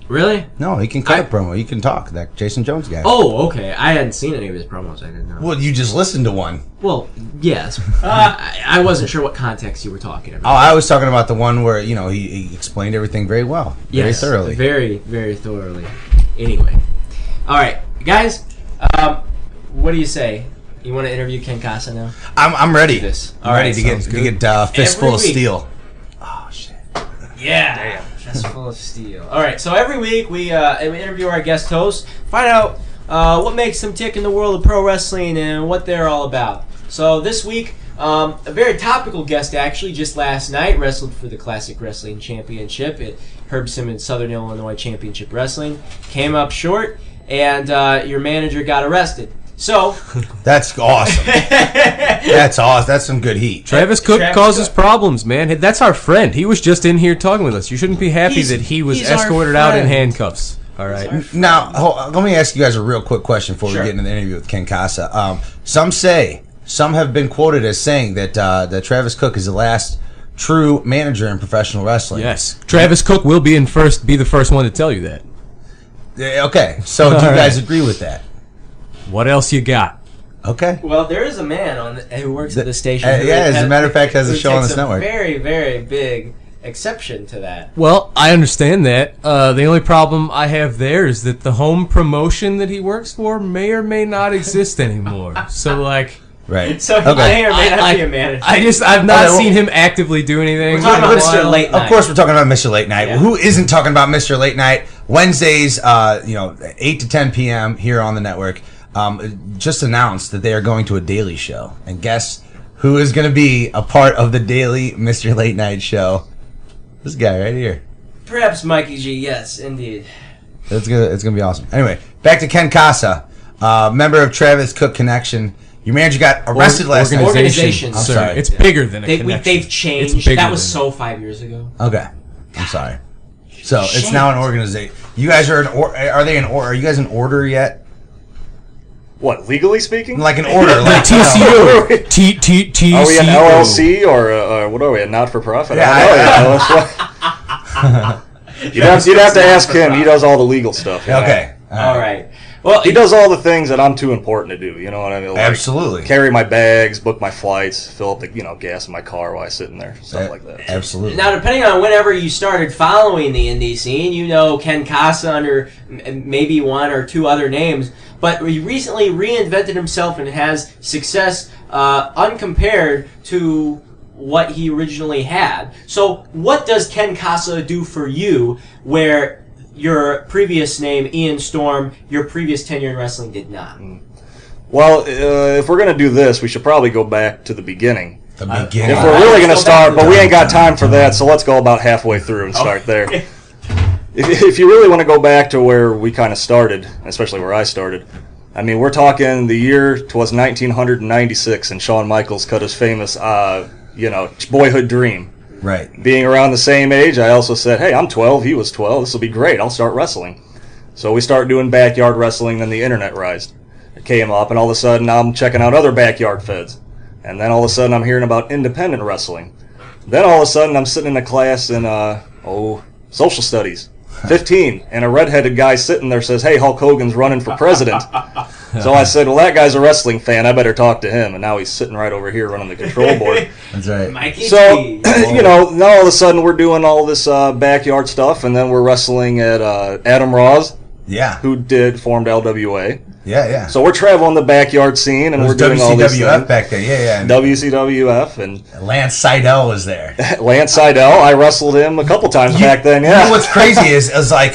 Really? No, he can cut a promo. He can talk. That Jason Jones guy. Oh, okay. I hadn't seen any of his promos. I didn't know. Well, you just listened to one. Well, yes. I wasn't sure what context you were talking about. Oh, I was talking about the one where, he explained everything very well. Yes, very thoroughly. Very, very thoroughly. Anyway. All right. Guys, what do you say? You want to interview Ken Kasa now? I'm ready. All right, to get fistful of steel. Oh, shit. Yeah. Damn. Fistful of steel. All right, so every week we interview our guest hosts, find out what makes them tick in the world of pro wrestling and what they're all about. So this week, a very topical guest actually just last night wrestled for the Classic Wrestling Championship at Herb Simmons Southern Illinois Championship Wrestling. Came up short, and your manager got arrested. So that's awesome. That's awesome. That's some good heat. Travis Cook causes problems, man. That's our friend. He was just in here talking with us. You shouldn't be happy that he was escorted out in handcuffs. All right. Now, let me ask you guys a real quick question before we get into the interview with Ken Kasa. Some have been quoted as saying that Travis Cook is the last true manager in professional wrestling. Yes. Travis Cook will be the first one to tell you that. Okay. So do you guys agree with that? What else you got? Okay. Well, there is a man who works at the station. As a matter of fact, has a show on this network. Very, very big exception to that. Well, I understand that. The only problem I have there is that the home promotion that he works for may or may not exist anymore. So, right. So he may or may not be a manager. I've not seen him actively do anything. We're talking about Mr. Late Night. Of course, we're talking about Mr. Late Night. Yeah. Who isn't talking about Mr. Late Night? Wednesdays, 8 to 10 p.m. here on the network. Just announced that they are going to a daily show. And guess who is going to be a part of the daily Mr. Late Night show? This guy right here. Perhaps Mikey G, yes, indeed. It's gonna be awesome. Anyway, back to Ken Kasa, member of Travis Cook Connection. Your manager got arrested last night. Organization, I'm sir. sorry. It's bigger than a connection. They've changed. That was so 5 years ago. Okay. I'm sorry. So it's now an organization. You guys are are you guys in order yet? What, legally speaking? Like an order, like TCO. TCO. Are we an LLC or what are we, a not-for-profit? Yeah, You'd have to ask him. He does all the legal stuff. Okay. All right. Well, he does all the things that I'm too important to do. You know what I mean? Like absolutely. Carry my bags, book my flights, fill up the gas in my car while I'm sitting there, stuff like that. Absolutely. Now, depending on whenever you started following the indie scene, you know Ken Kasa under maybe one or two other names, but he recently reinvented himself and has success uncompared to what he originally had. So what does Ken Kasa do for you where your previous name, Ian Storm, your previous tenure in wrestling did not? Well, if we're going to do this, we should probably go back to the beginning. The beginning. If we're really going to start, but we ain't got time for that, so let's go about halfway through and start there. If you really want to go back to where we kind of started, especially where I started, I mean, we're talking the year, 1996, and Shawn Michaels cut his famous, boyhood dream. Right. Being around the same age, I also said, hey, I'm 12, he was 12, this will be great, I'll start wrestling. So we started doing backyard wrestling, then the internet rised. It came up, and all of a sudden I'm checking out other backyard feds. And then all of a sudden I'm hearing about independent wrestling. Then all of a sudden I'm sitting in a class in, social studies. 15, and a redheaded guy sitting there says, hey, Hulk Hogan's running for president. So I said, well, that guy's a wrestling fan, I better talk to him. And now he's sitting right over here running the control board. That's right. Mikey So, G. now all of a sudden we're doing all this backyard stuff, and then we're wrestling at Adam Ross, who formed LWA. Yeah. So we're traveling the backyard scene, and we're doing all this WCWF back then. Yeah. WCWF, and Lance Seidel was there. Lance Seidel, I wrestled him a couple times back then. Yeah. You know what's crazy is like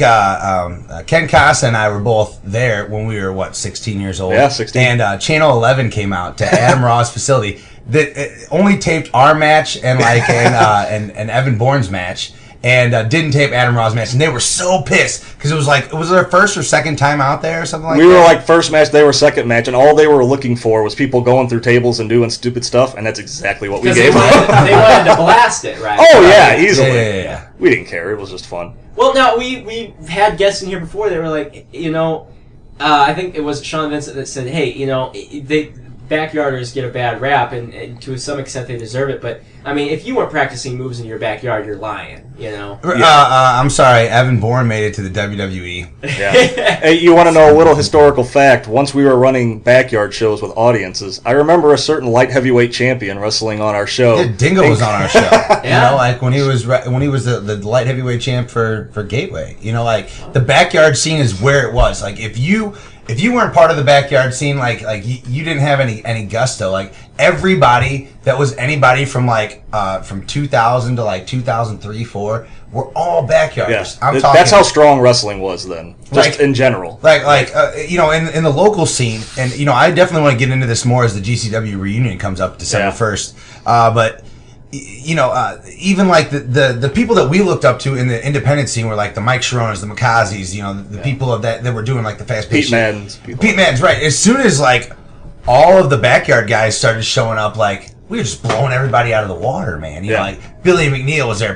Ken Kasa and I were both there when we were 16 years old. Yeah, 16. And Channel 11 came out to Adam Raw's facility that only taped our match and an Evan Bourne's match. and didn't tape Adam Raw's match, and they were so pissed because it was their first or second time out there or something like that. We were like first match, they were second match, and all they were looking for was people going through tables and doing stupid stuff, and that's exactly what we gave them. They wanted to blast it, right? Oh yeah, easily. Yeah. We didn't care. It was just fun. Well, no, we had guests in here before that were like, I think it was Sean Vincent that said, hey, backyarders get a bad rap, and to some extent they deserve it. But I mean, if you weren't practicing moves in your backyard, you're lying. I'm sorry, Evan Bourne made it to the WWE. Yeah. Hey, you want to know a little historical fact? Once we were running backyard shows with audiences, I remember a certain light heavyweight champion wrestling on our show. Yeah, Dingo was on our show. Yeah. Like when he was the light heavyweight champ for Gateway. Like the backyard scene is where it was. Like if you weren't part of the backyard scene, like you didn't have any gusto. Like everybody that was anybody from from 2000 to like 2003, 4 were all backyarders. Yeah. That's how strong wrestling was then, just in general. In the local scene, and I definitely want to get into this more as the GCW reunion comes up December 1st. But even like the people that we looked up to in the independent scene were like the Mike Sharonas, the Makazis, the people of that were doing like the fast paced Pete Madden's, right. As soon as like all of the backyard guys started showing up, like we were just blowing everybody out of the water, man. Like Billy McNeil was there,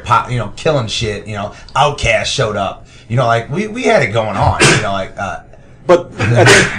killing shit. Outcast showed up. Like we had it going on. But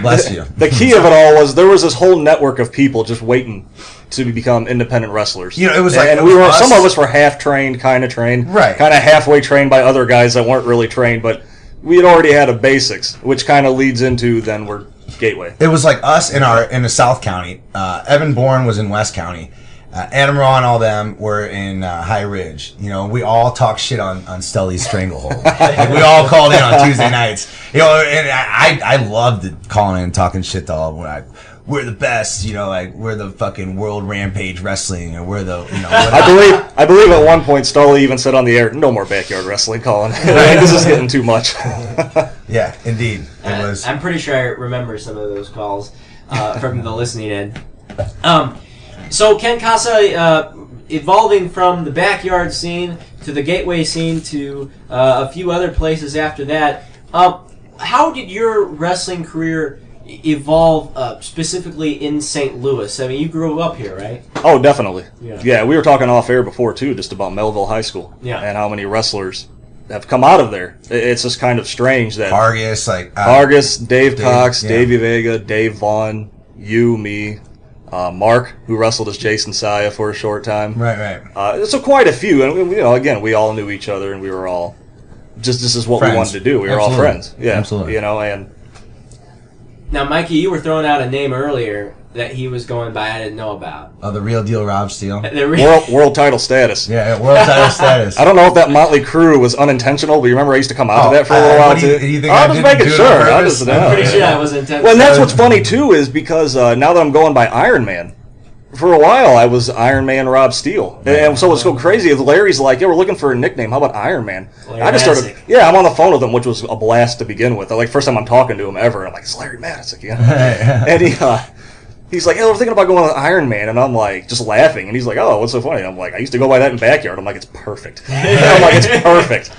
bless you. The key of it all was there was this whole network of people just waiting to become independent wrestlers. It was and some of us were half trained, kind of trained, right? Kind of halfway trained by other guys that weren't really trained, but we had already had a basics, which kind of leads into then we're Gateway. It was like us in the South County. Evan Bourne was in West County. Adam Raw and all them were in High Ridge. We all talked shit on Stelly's Stranglehold. Like, we all called in on Tuesday nights. And I loved calling in and talking shit to all of them. We're the best, we're the fucking World Rampage Wrestling, or we're the, I believe at one point Stolly even said on the air, "No more backyard wrestling, Colin. This is getting too much." Yeah, indeed, it was. I'm pretty sure I remember some of those calls from the listening end. So Ken Kasa, evolving from the backyard scene to the Gateway scene to a few other places after that. How did your wrestling career evolve specifically in St. Louis? I mean, you grew up here, right? Oh, definitely. Yeah, we were talking off air before too, just about Melville High School. Yeah. And how many wrestlers have come out of there. It's just kind of strange that Vargas, Dave Cox, Davey Vega, Dave Vaughn, you, me, Mark, who wrestled as Jason Saya for a short time. Right. So quite a few, and again, we all knew each other, and we were all just this is what friends. We wanted to do. We were all friends. Yeah, absolutely. And. Now, Mikey, you were throwing out a name earlier that he was going by I didn't know about. Oh, the Real Deal Rob Steele. World title status. Yeah, world title status. I don't know if that Motley Crew was unintentional, but you remember I used to come out of that for a little while too? Do you think I'm just making sure. I'm pretty sure that was intentional. Well, and that's what's funny too is because now that I'm going by Ironman, for a while I was Ironman Rob Steele. And so what's so crazy is Larry's like, we're looking for a nickname. How about Ironman? I just started, I'm on the phone with him, which was a blast to begin with. Like, first time I'm talking to him ever, and I'm like, it's Larry Madison again. And he's like, we're thinking about going with Ironman. And I'm like, just laughing. And he's like, oh, what's so funny? I'm like, I used to go by that in backyard. I'm like, it's perfect. I'm like, it's perfect.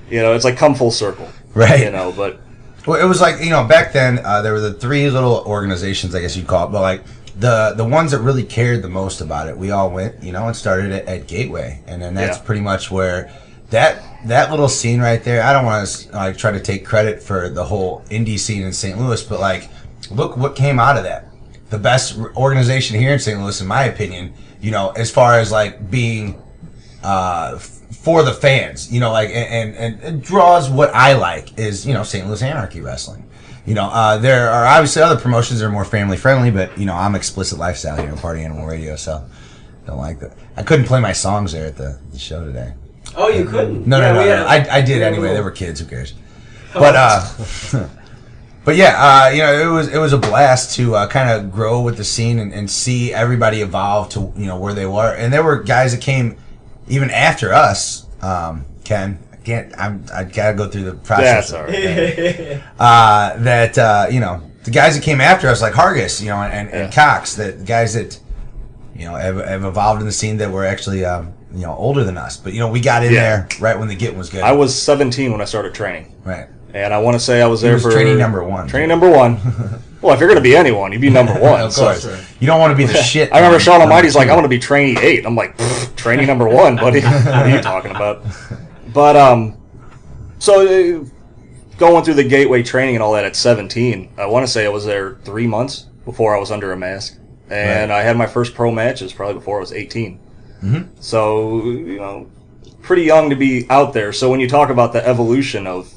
It's like come full circle. Right. But. Well, it was like, back then, there were the three little organizations, I guess you'd call it, but like, the ones that really cared the most about it, we all went, and started at Gateway, and then that's pretty much where that little scene right there. I don't want to try to take credit for the whole indie scene in St. Louis, but like, look what came out of that. The best organization here in St. Louis, in my opinion, as far as like being for the fans, and draws what I like is St. Louis Anarchy Wrestling. There are obviously other promotions that are more family friendly, but I'm Explicit Lifestyle here on Party Animal Radio, so don't like that. I couldn't play my songs there at the show today. Oh, you couldn't? No. I did anyway. They were kids. Who cares? But yeah, it was a blast to kind of grow with the scene and see everybody evolve to where they were, and there were guys that came even after us. Ken. I gotta go through the process. That's all right. The guys that came after us, like Hargis, and Cox, the guys that, have evolved in the scene that were actually older than us. But we got in there right when the getting was good. I was 17 when I started training. Right. And I want to say I was there for training number one. Training number one. Well, if you're going to be anyone, you'd be number one. Of course. So. You don't want to be the shit. I remember Sean Almighty's like, I want to be trainee 8. I'm like, training number one, buddy. What are you talking about? But, so going through the gateway training and all that at 17, I want to say I was there 3 months before I was under a mask. And I had my first pro matches probably before I was 18. Mm-hmm. So, pretty young to be out there. So when you talk about the evolution of,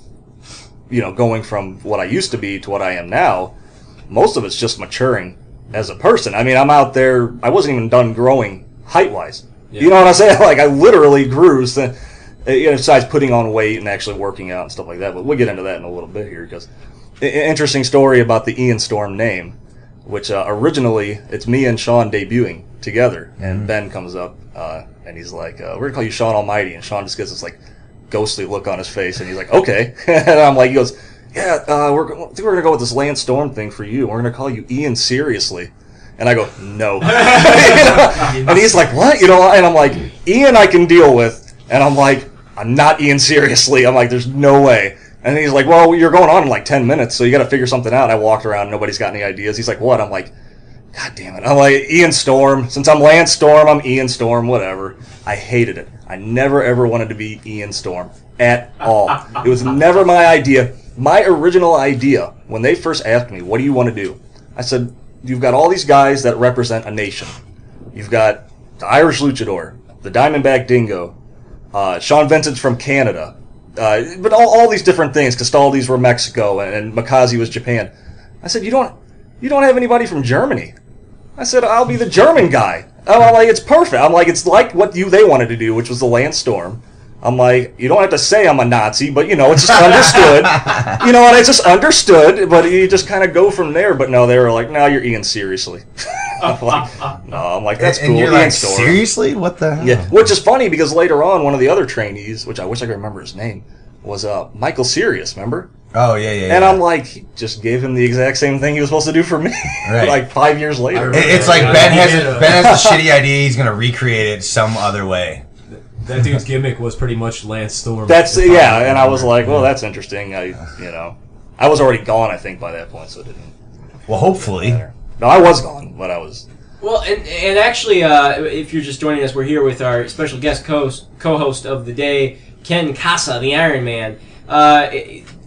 going from what I used to be to what I am now, most of it's just maturing as a person. I mean, I'm out there, I wasn't even done growing height-wise. Yeah. You know what I'm saying? Like, I literally grew, besides putting on weight and actually working out and stuff like that. But we'll get into that in a little bit here, because interesting story about the Ian Storm name, which originally, it's me and Sean debuting together, and Ben comes up, and he's like, we're going to call you Sean Almighty, and Sean just gets this, like, ghostly look on his face, and he's like, okay. And I'm like, he goes, yeah, I think we're going to go with this Lance Storm thing for you. We're going to call you Ian Seriously. And I go, no. And he's like, what? And I'm like, Ian I can deal with. And I'm like, I'm not Ian Seriously. I'm like, there's no way. And he's like, well, you're going on in like 10 minutes, so you got to figure something out. I walked around, nobody's got any ideas. He's like, what? I'm like, God damn it. I'm like, Ian Storm. Since I'm Lance Storm, I'm Ian Storm, whatever. I hated it. I never ever wanted to be Ian Storm at all. It was never my idea. My original idea, when they first asked me, what do you want to do? I said, you've got all these guys that represent a nation. You've got the Irish Luchador, the Diamondback Dingo, Sean Vincent's from Canada, but all these different things. Castaldi's were Mexico, and Makazi was Japan. I said, you don't have anybody from Germany. I said, I'll be the German guy. I'm like, it's perfect. I'm like, it's like what they wanted to do, which was the Lance Storm. I'm like, you don't have to say I'm a Nazi, but, it's just understood. And it's just understood, but you just kind of go from there. But no, they were like, no, you're Ian Seriously. I'm like, that's cool. And you're Ian like, Storm. Seriously? What the hell? Yeah, which is funny because later on, one of the other trainees, which I wish I could remember his name, was Michael Serious, remember? Oh, yeah. And I'm like, he just gave him the exact same thing he was supposed to do for me, right. like 5 years later. It's like Ben has a shitty idea. He's going to recreate it some other way. That dude's gimmick was pretty much Lance Storm. And I was like, well, that's interesting. I was already gone, I think, by that point, so it didn't. Well, hopefully. Matter. No, I was gone, but I was. Well, and actually, if you're just joining us, we're here with our special guest co-host of the day, Ken Kasa, the Ironman.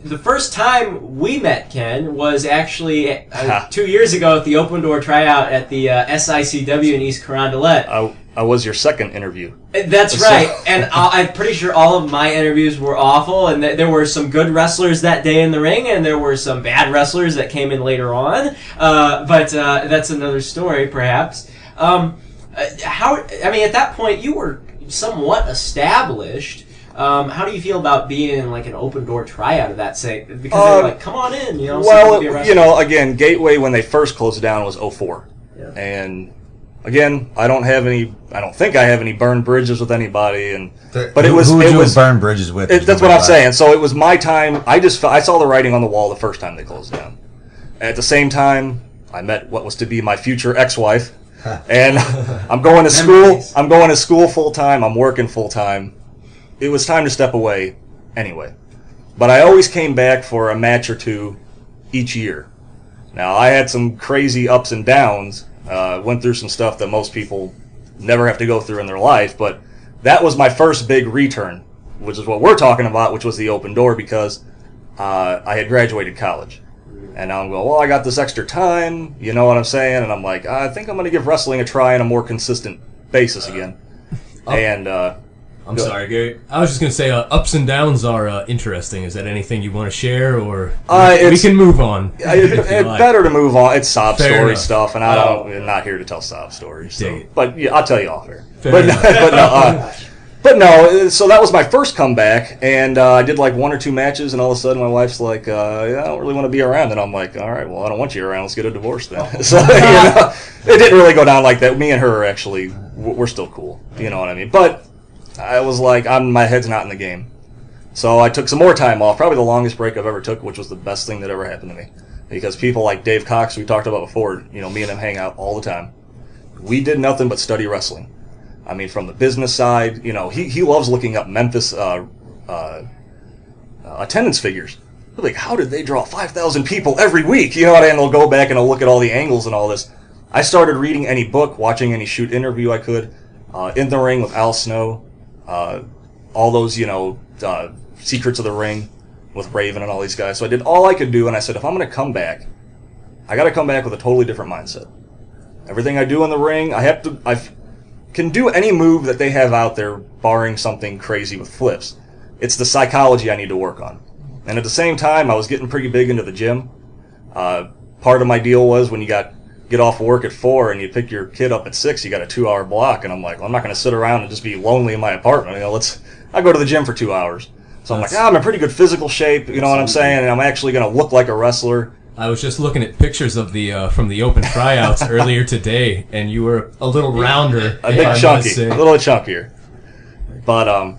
The first time we met Ken was actually 2 years ago at the Open Door tryout at the SICW in East Carondelet. I was your second interview. That's right, and I'm pretty sure all of my interviews were awful, and there were some good wrestlers that day in the ring, and there were some bad wrestlers that came in later on, but that's another story, perhaps. At that point, you were somewhat established. How do you feel about being in like an open door tryout of that sake? Because they were like, come on in, Well, again, Gateway when they first closed down was 04. Yeah. And again, I don't think I have any burned bridges with anybody. But it was burned bridges with. That's what I'm saying. So it was my time. I saw the writing on the wall the first time they closed down. At the same time, I met what was to be my future ex-wife, and I'm going to school. I'm going to school full time. I'm working full time. It was time to step away anyway. But I always came back for a match or two each year. Now, I had some crazy ups and downs. Went through some stuff that most people never have to go through in their life. But that was my first big return, which is what we're talking about, which was the Open Door, because I had graduated college. And now I'm going, well, I got this extra time, you know what I'm saying? And I'm like, I think I'm going to give wrestling a try on a more consistent basis again. I'm sorry, Gary. I was just going to say, ups and downs are interesting. Is that anything you want to share, or we can move on? It's better to move on. It's sob story stuff, and I'm not here to tell sob stories. So. But yeah, I'll tell you off air. But no, so that was my first comeback, and I did like 1 or 2 matches, and all of a sudden my wife's like, I don't really want to be around. And I'm like, all right, well, I don't want you around. Let's get a divorce then. So, it didn't really go down like that. Me and her are actually, we're still cool. You know what I mean? But I was like, my head's not in the game. So I took some more time off, probably the longest break I've ever took, which was the best thing that ever happened to me. Because people like Dave Cox, we talked about before, me and him hang out all the time. we did nothing but study wrestling. I mean, from the business side, you know, he loves looking up Memphis attendance figures. Like, how did they draw 5,000 people every week? You know what I mean? They'll go back and they'll look at all the angles and all this. I started reading any book, watching any shoot interview I could. In the Ring with Al Snow. All those, you know, Secrets of the Ring with Raven and all these guys. So I did all I could do, and I said, if I'm going to come back, I got to come back with a totally different mindset. Everything I do in the ring, I can do any move that they have out there, barring something crazy with flips. It's the psychology I need to work on. And at the same time, I was getting pretty big into the gym. Part of my deal was when you get off work at 4 and you pick your kid up at 6, you got a 2-hour block. And I'm like, well, I'm not going to sit around and just be lonely in my apartment. You know, I go to the gym for 2 hours. So I'm like, I'm in pretty good physical shape. You know what I'm saying? And I'm actually going to look like a wrestler. I was just looking at pictures of the from the open tryouts earlier today, and you were a little rounder. A bit chunky. A little chunkier. But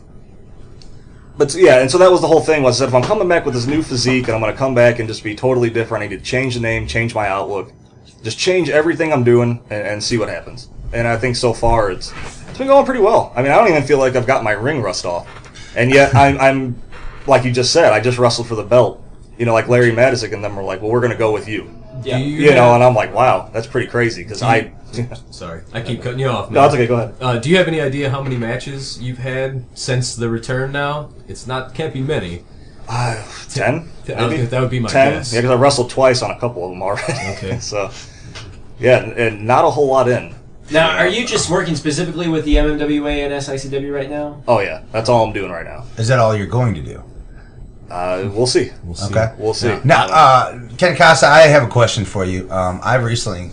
yeah, and so that was the whole thing, was that if I'm coming back with this new physique and I'm going to come back and just be totally different, I need to change the name, change my outlook, just change everything I'm doing and see what happens. And I think so far it's been going pretty well. I mean, I don't even feel like I've got my ring rust off. And yet I'm like you just said, I just wrestled for the belt. You know, like Larry Madison and them were like, well, we're going to go with you. Yeah. You know, and I'm like, wow, that's pretty crazy. Because Sorry, I keep cutting you off, man. No, that's okay, go ahead. Do you have any idea how many matches you've had since the return now? Can't be many. 10? Maybe? That would be my 10? guess. Yeah, because I wrestled twice on a couple of them already. Okay. So, yeah, and not a whole lot in. Now, are you just working specifically with the MMWA and SICW right now? Oh, yeah. That's all I'm doing right now. Is that all you're going to do? We'll see. Okay. We'll see. Now, Ken Kasa, I have a question for you. I've recently,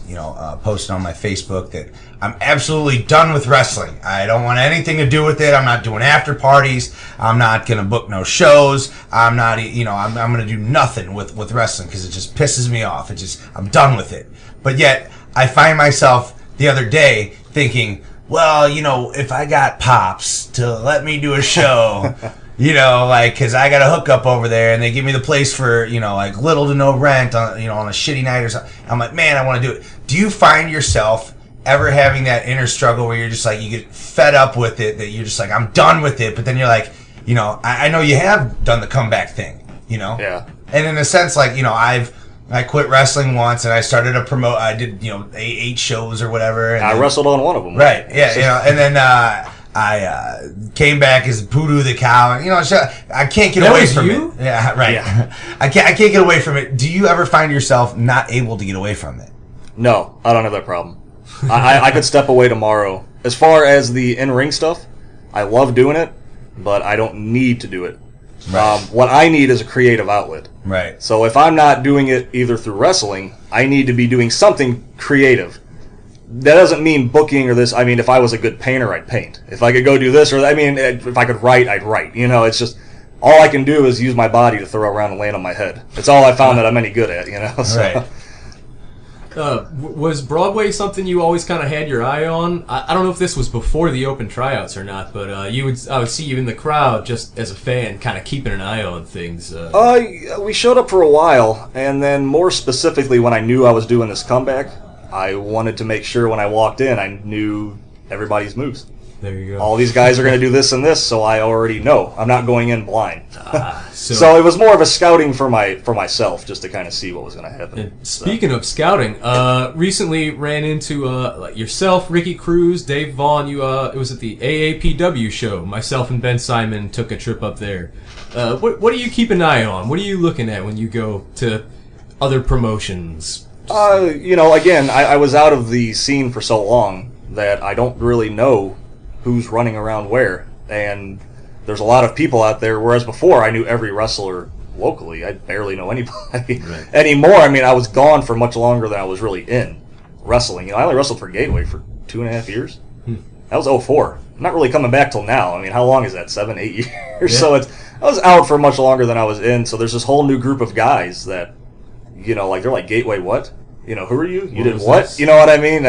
posted on my Facebook that I'm absolutely done with wrestling. I don't want anything to do with it. I'm not doing after parties. I'm not going to book no shows. I'm not, I'm going to do nothing with wrestling because it just pisses me off. I'm done with it. But yet, I find myself the other day thinking, well, if I got Pops to let me do a show... because I got a hookup over there, and they give me the place for, little to no rent on a shitty night or something. I'm like, man, I want to do it. Do you find yourself ever having that inner struggle where you're just like, you get fed up with it, that you're just like, I'm done with it, but then you're like, I know you have done the comeback thing, Yeah. And in a sense, like, I quit wrestling once, and I started to promote. I did, 8 shows or whatever. And I wrestled on one of them. Right, yeah, and then I came back as Poodoo the cow. I can't get away from it. Yeah, right. Yeah. I can't get away from it. Do you ever find yourself not able to get away from it? No, I don't have that problem. I could step away tomorrow. As far as the in-ring stuff, I love doing it, but I don't need to do it. Right. What I need is a creative outlet. Right. So if I'm not doing it either through wrestling, I need to be doing something creative. That doesn't mean booking or this. I mean, if I was a good painter, I'd paint. If I could go do this, if I could write, I'd write. It's just, all I can do is use my body to throw around and land on my head. It's all I found that I'm any good at, So. Right. Was Broadway something you always kind of had your eye on? I don't know if this was before the open tryouts or not, but I would see you in the crowd just as a fan, kind of keeping an eye on things. We showed up for a while, and then more specifically when I knew I was doing this comeback, I wanted to make sure when I walked in, I knew everybody's moves. There you go. All these guys are going to do this and this, so I already know. I'm not going in blind. So it was more of a scouting for myself, just to kind of see what was going to happen. And speaking of scouting, recently ran into yourself, Ricky Cruz, Dave Vaughn. It was at the AAPW show. Myself and Ben Simon took a trip up there. What do you keep an eye on? What are you looking at when you go to other promotions? Again, I was out of the scene for so long that I don't really know who's running around where. And there's a lot of people out there, whereas before I knew every wrestler locally. I barely know anybody anymore. I was gone for much longer than I was really in wrestling. I only wrestled for Gateway for 2.5 years. That was 2004. I'm not really coming back till now. How long is that? 7, 8 years? Yeah. So I was out for much longer than I was in. So there's this whole new group of guys that, they're like, Gateway what? Who are you? You did what? This? You know what I mean?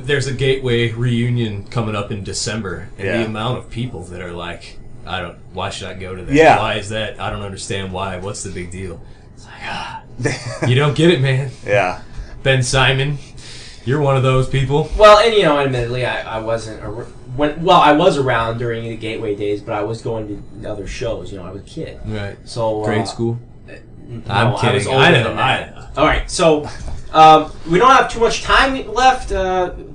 There's a Gateway reunion coming up in December, and the amount of people that are like, why should I go to that? Yeah. Why is that? I don't understand why. What's the big deal? It's like, you don't get it, man. Yeah. Ben Simon, You're one of those people. Well, and admittedly, I wasn't I was around during the Gateway days, but I was going to other shows. I was a kid. Right. So grade school. No, I'm kidding. I know. All right, so we don't have too much time left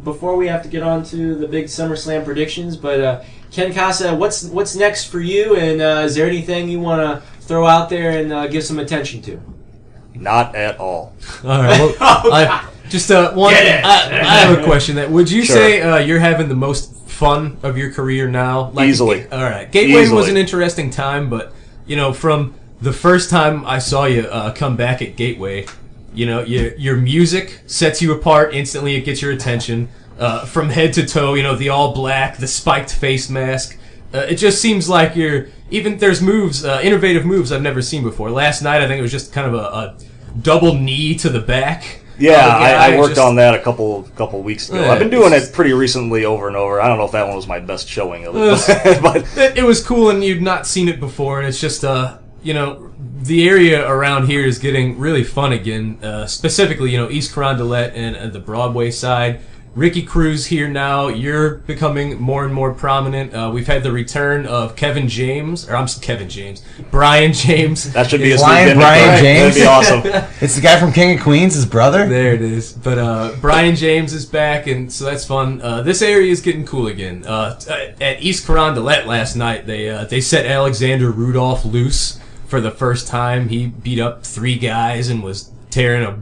before we have to get on to the big SummerSlam predictions. But Ken Kasa, what's next for you? And is there anything you want to throw out there and give some attention to? Not at all. All right. Well, I have a question. Would you say you're having the most fun of your career now? Easily. All right. Gateway was an interesting time, but from the first time I saw you come back at Gateway, your music sets you apart instantly. It gets your attention from head to toe. The all black, the spiked face mask. It just seems like there's moves, innovative moves I've never seen before. Last night, I think it was just kind of a double knee to the back. Yeah, I worked on that a couple weeks ago. Yeah, I've been doing it pretty recently over and over. I don't know if that one was my best showing of it. But it was cool, and you'd not seen it before, and it's just, the area around here is getting really fun again, specifically, East Carondelet and the Broadway side. Ricky Cruz here now. You're becoming more and more prominent. We've had the return of Brian James. that should be his Brian James. That'd be awesome. It's the guy from King of Queens, his brother. There it is. But Brian James is back, and so that's fun. This area is getting cool again. At East Carondelet last night, they set Alexander Rudolph loose for the first time. He beat up 3 guys and was tearing a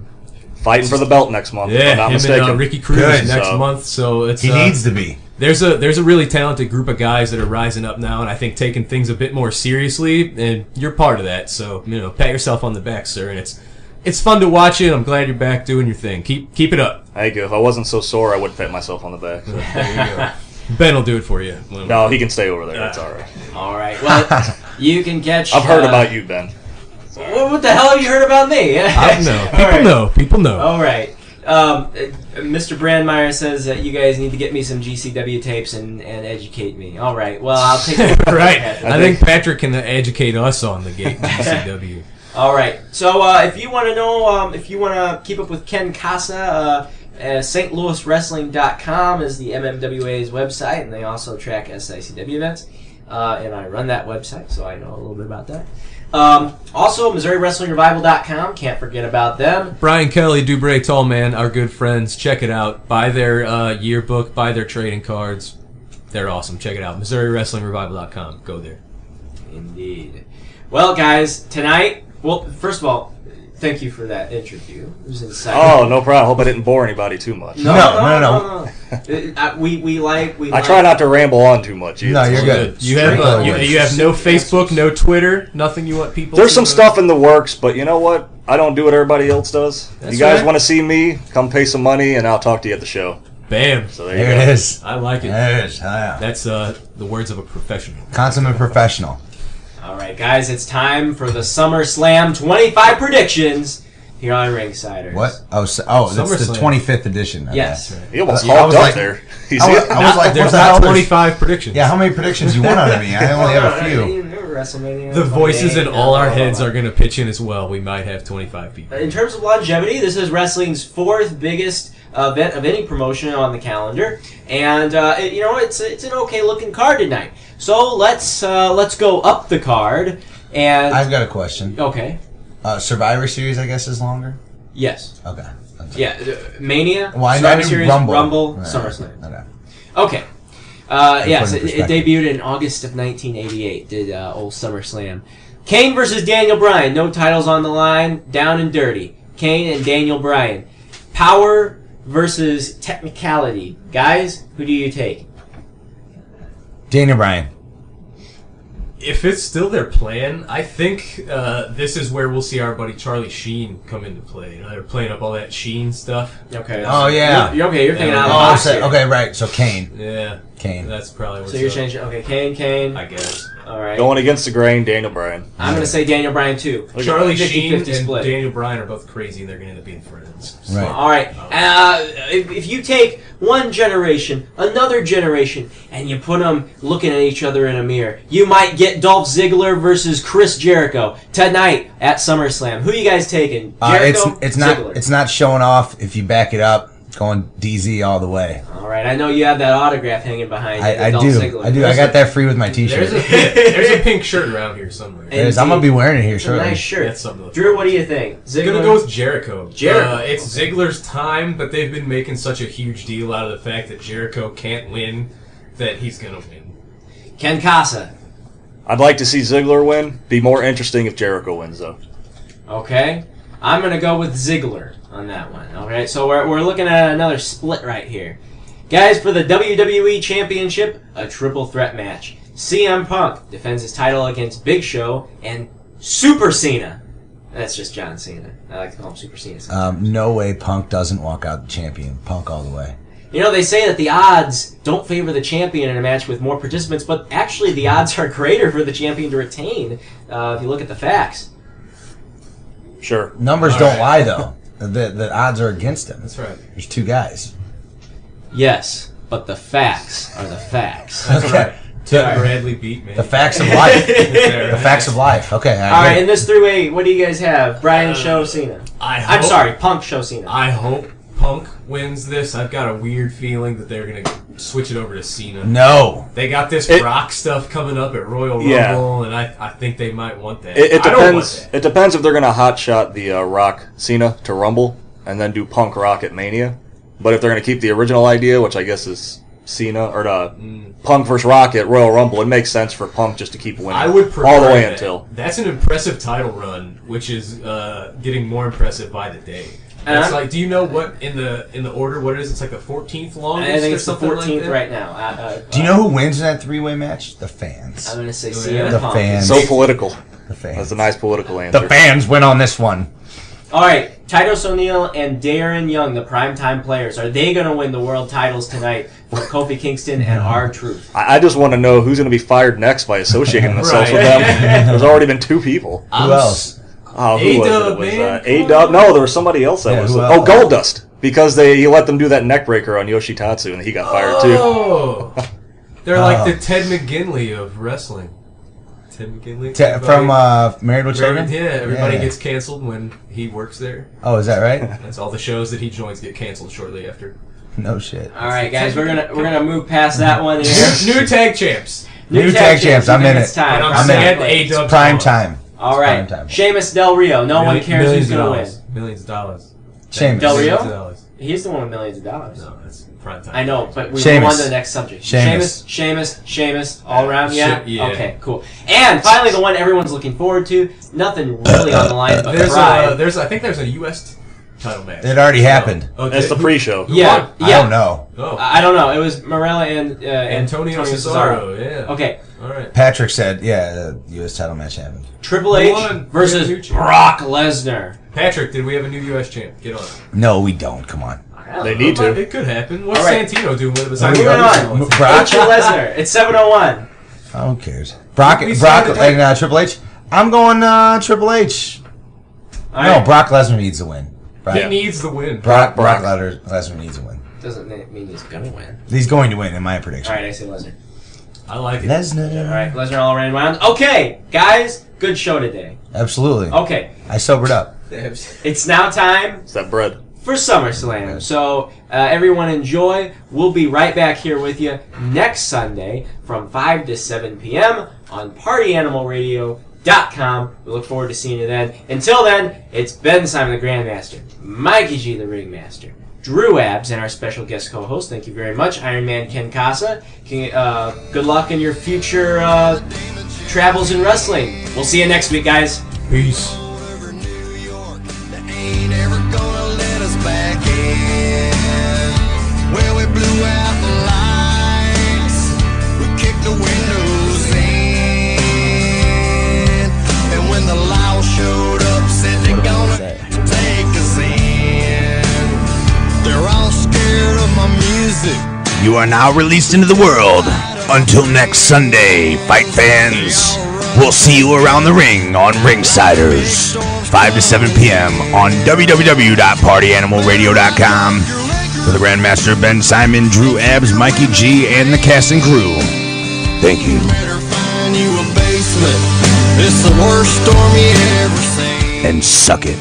Fighting for the belt next month. Yeah, if I'm not him mistaken. and Ricky Cruz next month. So it's he needs to be. There's a really talented group of guys that are rising up now, and I think taking things a bit more seriously. And you're part of that. So pat yourself on the back, sir. And it's fun to watch it. I'm glad you're back doing your thing. Keep it up. Thank you. If I wasn't so sore, I would pat myself on the back. So. There you go. Ben will do it for you. No, he can stay over there. That's all right. All right. Well, you can catch. I've heard about you, Ben. What the hell have you heard about me? I know. People know. All right. Mr. Brandmeier says that you guys need to get me some GCW tapes and educate me. All right. Well, I'll take it. Right. I think Patrick can educate us on the GCW. All right. So if you want to know, if you want to keep up with Ken Kasa, StLouisWrestling.com is the MMWA's website, and they also track SICW events. And I run that website, so I know a little bit about that. Also, MissouriWrestlingRevival.com. Can't forget about them. Brian Kelly, Dubray Tallman, our good friends. Check it out. Buy their yearbook. Buy their trading cards. They're awesome. Check it out. MissouriWrestlingRevival.com. Go there. Indeed. Well, guys, tonight... Well, first of all, thank you for that interview. It was insightful. Oh, no problem. Hope I didn't bore anybody too much. No. We I try not to ramble on too much either. No, you're good. You have no Facebook, no Twitter, nothing you want people There's to some know? stuff in the works, but you know what? I don't do what everybody else does. That's you guys right. want to see me? Come pay some money, and I'll talk to you at the show. Bam. So there There you go. it is. I like it. There it is. Oh, yeah. That's the words of a professional. Consummate professional. All right, guys, it's time for the SummerSlam 25 predictions here on Ringsiders. What? That's the SummerSlam. 25th edition. I Yes. guess. He almost I hulked was up like- there. I was like, There's what the not hell? 25 predictions. Yeah, how many predictions you want out of me? I only have a few. WrestleMania. The voices in all our heads blah, are going to pitch in as well. We might have 25 people. In terms of longevity, this is wrestling's 4th biggest event of any promotion on the calendar, and it's an okay looking card tonight. So let's go up the card. And I've got a question. Okay. Survivor Series, I guess, is longer? Yes. Okay. Yeah. Mania. Well, I Survivor knew Series. Rumble. Right. SummerSlam. Okay. Okay. Yes, put it in it debuted in August of 1988. Did old SummerSlam. Kane versus Daniel Bryan. No titles on the line. Down and dirty. Kane and Daniel Bryan. Power versus technicality. Guys, who do you take? Daniel Bryan. If it's still their plan, I think this is where we'll see our buddy Charlie Sheen come into play. They're playing up all that Sheen stuff. Okay. Oh, yeah. You're thinking out of the box here. Okay, right. So Kane. Yeah. Kane. That's probably what's So you're up. changing. Okay, Kane. I guess. All right. Going against the grain, Daniel Bryan. I'm going to say Daniel Bryan too. Charlie 50-50 Sheen and split. Daniel Bryan are both crazy, and they're going to end up being friends. Right. All right. If you take one generation, another generation, and you put them looking at each other in a mirror, you might get Dolph Ziggler versus Chris Jericho tonight at SummerSlam. Who you guys taking? Jericho? It's Ziggler. not showing off if you back it up. Going DZ all the way. All right, I know you have that autograph hanging behind you. I do. I got that free with my T-shirt. There's a pink shirt around here somewhere. I'm gonna be wearing it here shortly. Nice shirt. That's something. Drew, what do you think? Ziggler? I'm gonna go with Jericho. Jericho. It's Ziggler's time, but they've been making such a huge deal out of the fact that Jericho can't win that he's gonna win. Ken Kasa. I'd like to see Ziggler win. Be more interesting if Jericho wins, though. Okay. I'm going to go with Ziggler on that one. All right, so we're looking at another split right here. Guys, for the WWE Championship, a triple threat match. CM Punk defends his title against Big Show and Super Cena. That's just John Cena. I like to call him Super Cena. No way Punk doesn't walk out the champion. Punk all the way. You know, they say that the odds don't favor the champion in a match with more participants, but actually the odds are greater for the champion to retain if you look at the facts. Sure. Numbers don't lie, though. The odds are against him. That's right. There's two guys. Yes, but the facts are the facts. That's Okay. right. Ted Bradley beat me. The facts of life. The facts of life. Okay. All right, in this three-way, what do you guys have? Brian Show Cena. I'm sorry, Punk Show Cena. I hope Punk wins this. I've got a weird feeling that they're going to switch it over to Cena. No. They got this Rock stuff coming up at Royal Rumble, and I think they might want that. It I don't want depends. that. It depends if they're going to hotshot the Rock Cena to Rumble and then do Punk Rock at Mania. But if they're going to keep the original idea, which I guess is Cena or Punk versus Rock at Royal Rumble, it makes sense for Punk just to keep winning. I would prefer all the way that. until. That's an impressive title run, which is getting more impressive by the day. It's like, do you know what in the order? What it is? It's like the 14th longest. I think or it's the something 14th like that? right now. Do you know who wins in that three-way match? The fans. I'm going to say The CM Punk. fans. So political. The fans. That's a nice political answer. The fans win on this one. All right, Titus O'Neil and Darren Young, the primetime players, are they going to win the world titles tonight for Kofi Kingston and R-Truth? I just want to know who's going to be fired next by associating themselves with Right. them. There's already been two people. Who else? Oh, who A-Dub, was it? man. A-Dub? No, there was somebody else that Yeah, was. who Oh, else? Goldust. Because he let them do that neck breaker on Yoshitatsu, and he got fired too. Oh, they're like the Ted McGinley of wrestling. Ted McGinley From Married with Children? Yeah, everybody Yeah. gets canceled when he works there. Oh, is that right? That's all the shows that he joins get canceled shortly after. No shit. All right, guys, we're gonna move past that one here. New tag champs. New tag champs. I'm in It's it. time. And I'm I'm in sad it. A-Dub's Prime gone. time. All right, Prime time. Sheamus Del Rio. No one cares who's gonna win. Millions of dollars. Sheamus. Del Rio? Millions of dollars. He's the one with millions of dollars. No, that's prime time. I know, but we move Sheamus. on to the next subject. Sheamus. Sheamus, all around, yeah? Yeah. Okay, cool. And finally, the one everyone's looking forward to. Nothing really on the line but pride. I think there's a U.S. title match. It already happened. Oh, That's the pre-show. Yeah, I don't know. Oh, I don't know. It was Morella and Antonio Cesaro. Yeah. Okay, All right. Patrick said, yeah, the U.S. title match happened. Triple Who H won? versus New champ. Brock Lesnar. Patrick, did we have a new U.S. champ? Get on it. No, we don't. Come on. They need to. It could happen. What's All right. Santino doing with it? Moving on. Brock? H. Lesnar. It's 7:01. Who cares? Brock We and started Triple H? I'm going Triple H. All No, right. Brock Lesnar needs a win. Brock, He needs the win. Brock Lesnar needs a win. Doesn't mean he's gonna win. He's going to win, in my prediction. All right, I say Lesnar. I like it. Lesnar. All right, Lesnar all around round. Okay, guys, good show today. Absolutely. Okay, I sobered up. it's now time It's that bread. for SummerSlam. So everyone enjoy. We'll be right back here with you next Sunday from 5 to 7 p.m. on PartyAnimalRadio.com. We look forward to seeing you then. Until then, it's Ben Simon the Grandmaster, Mikey G the Ringmaster, Drew Abs, and our special guest co-host. Thank you very much, Ironman Ken Kasa. Good luck in your future travels in wrestling. We'll see you next week, guys. Peace. Ain't ever gonna let us back in. Well, we blew out the lights, we kicked the windows in, and when the law showed up, said they're gonna take us in. They're all scared of my music. You are now released into the world. Until next Sunday, fight fans. We'll see you around the ring on Ringsiders, 5 to 7 p.m. on www.partyanimalradio.com. For the Grandmaster Ben Simon, Drew Abs, Mikey G, and the cast and crew, thank you. Better find you a basement. It's the worst storm you ever seen. And suck it.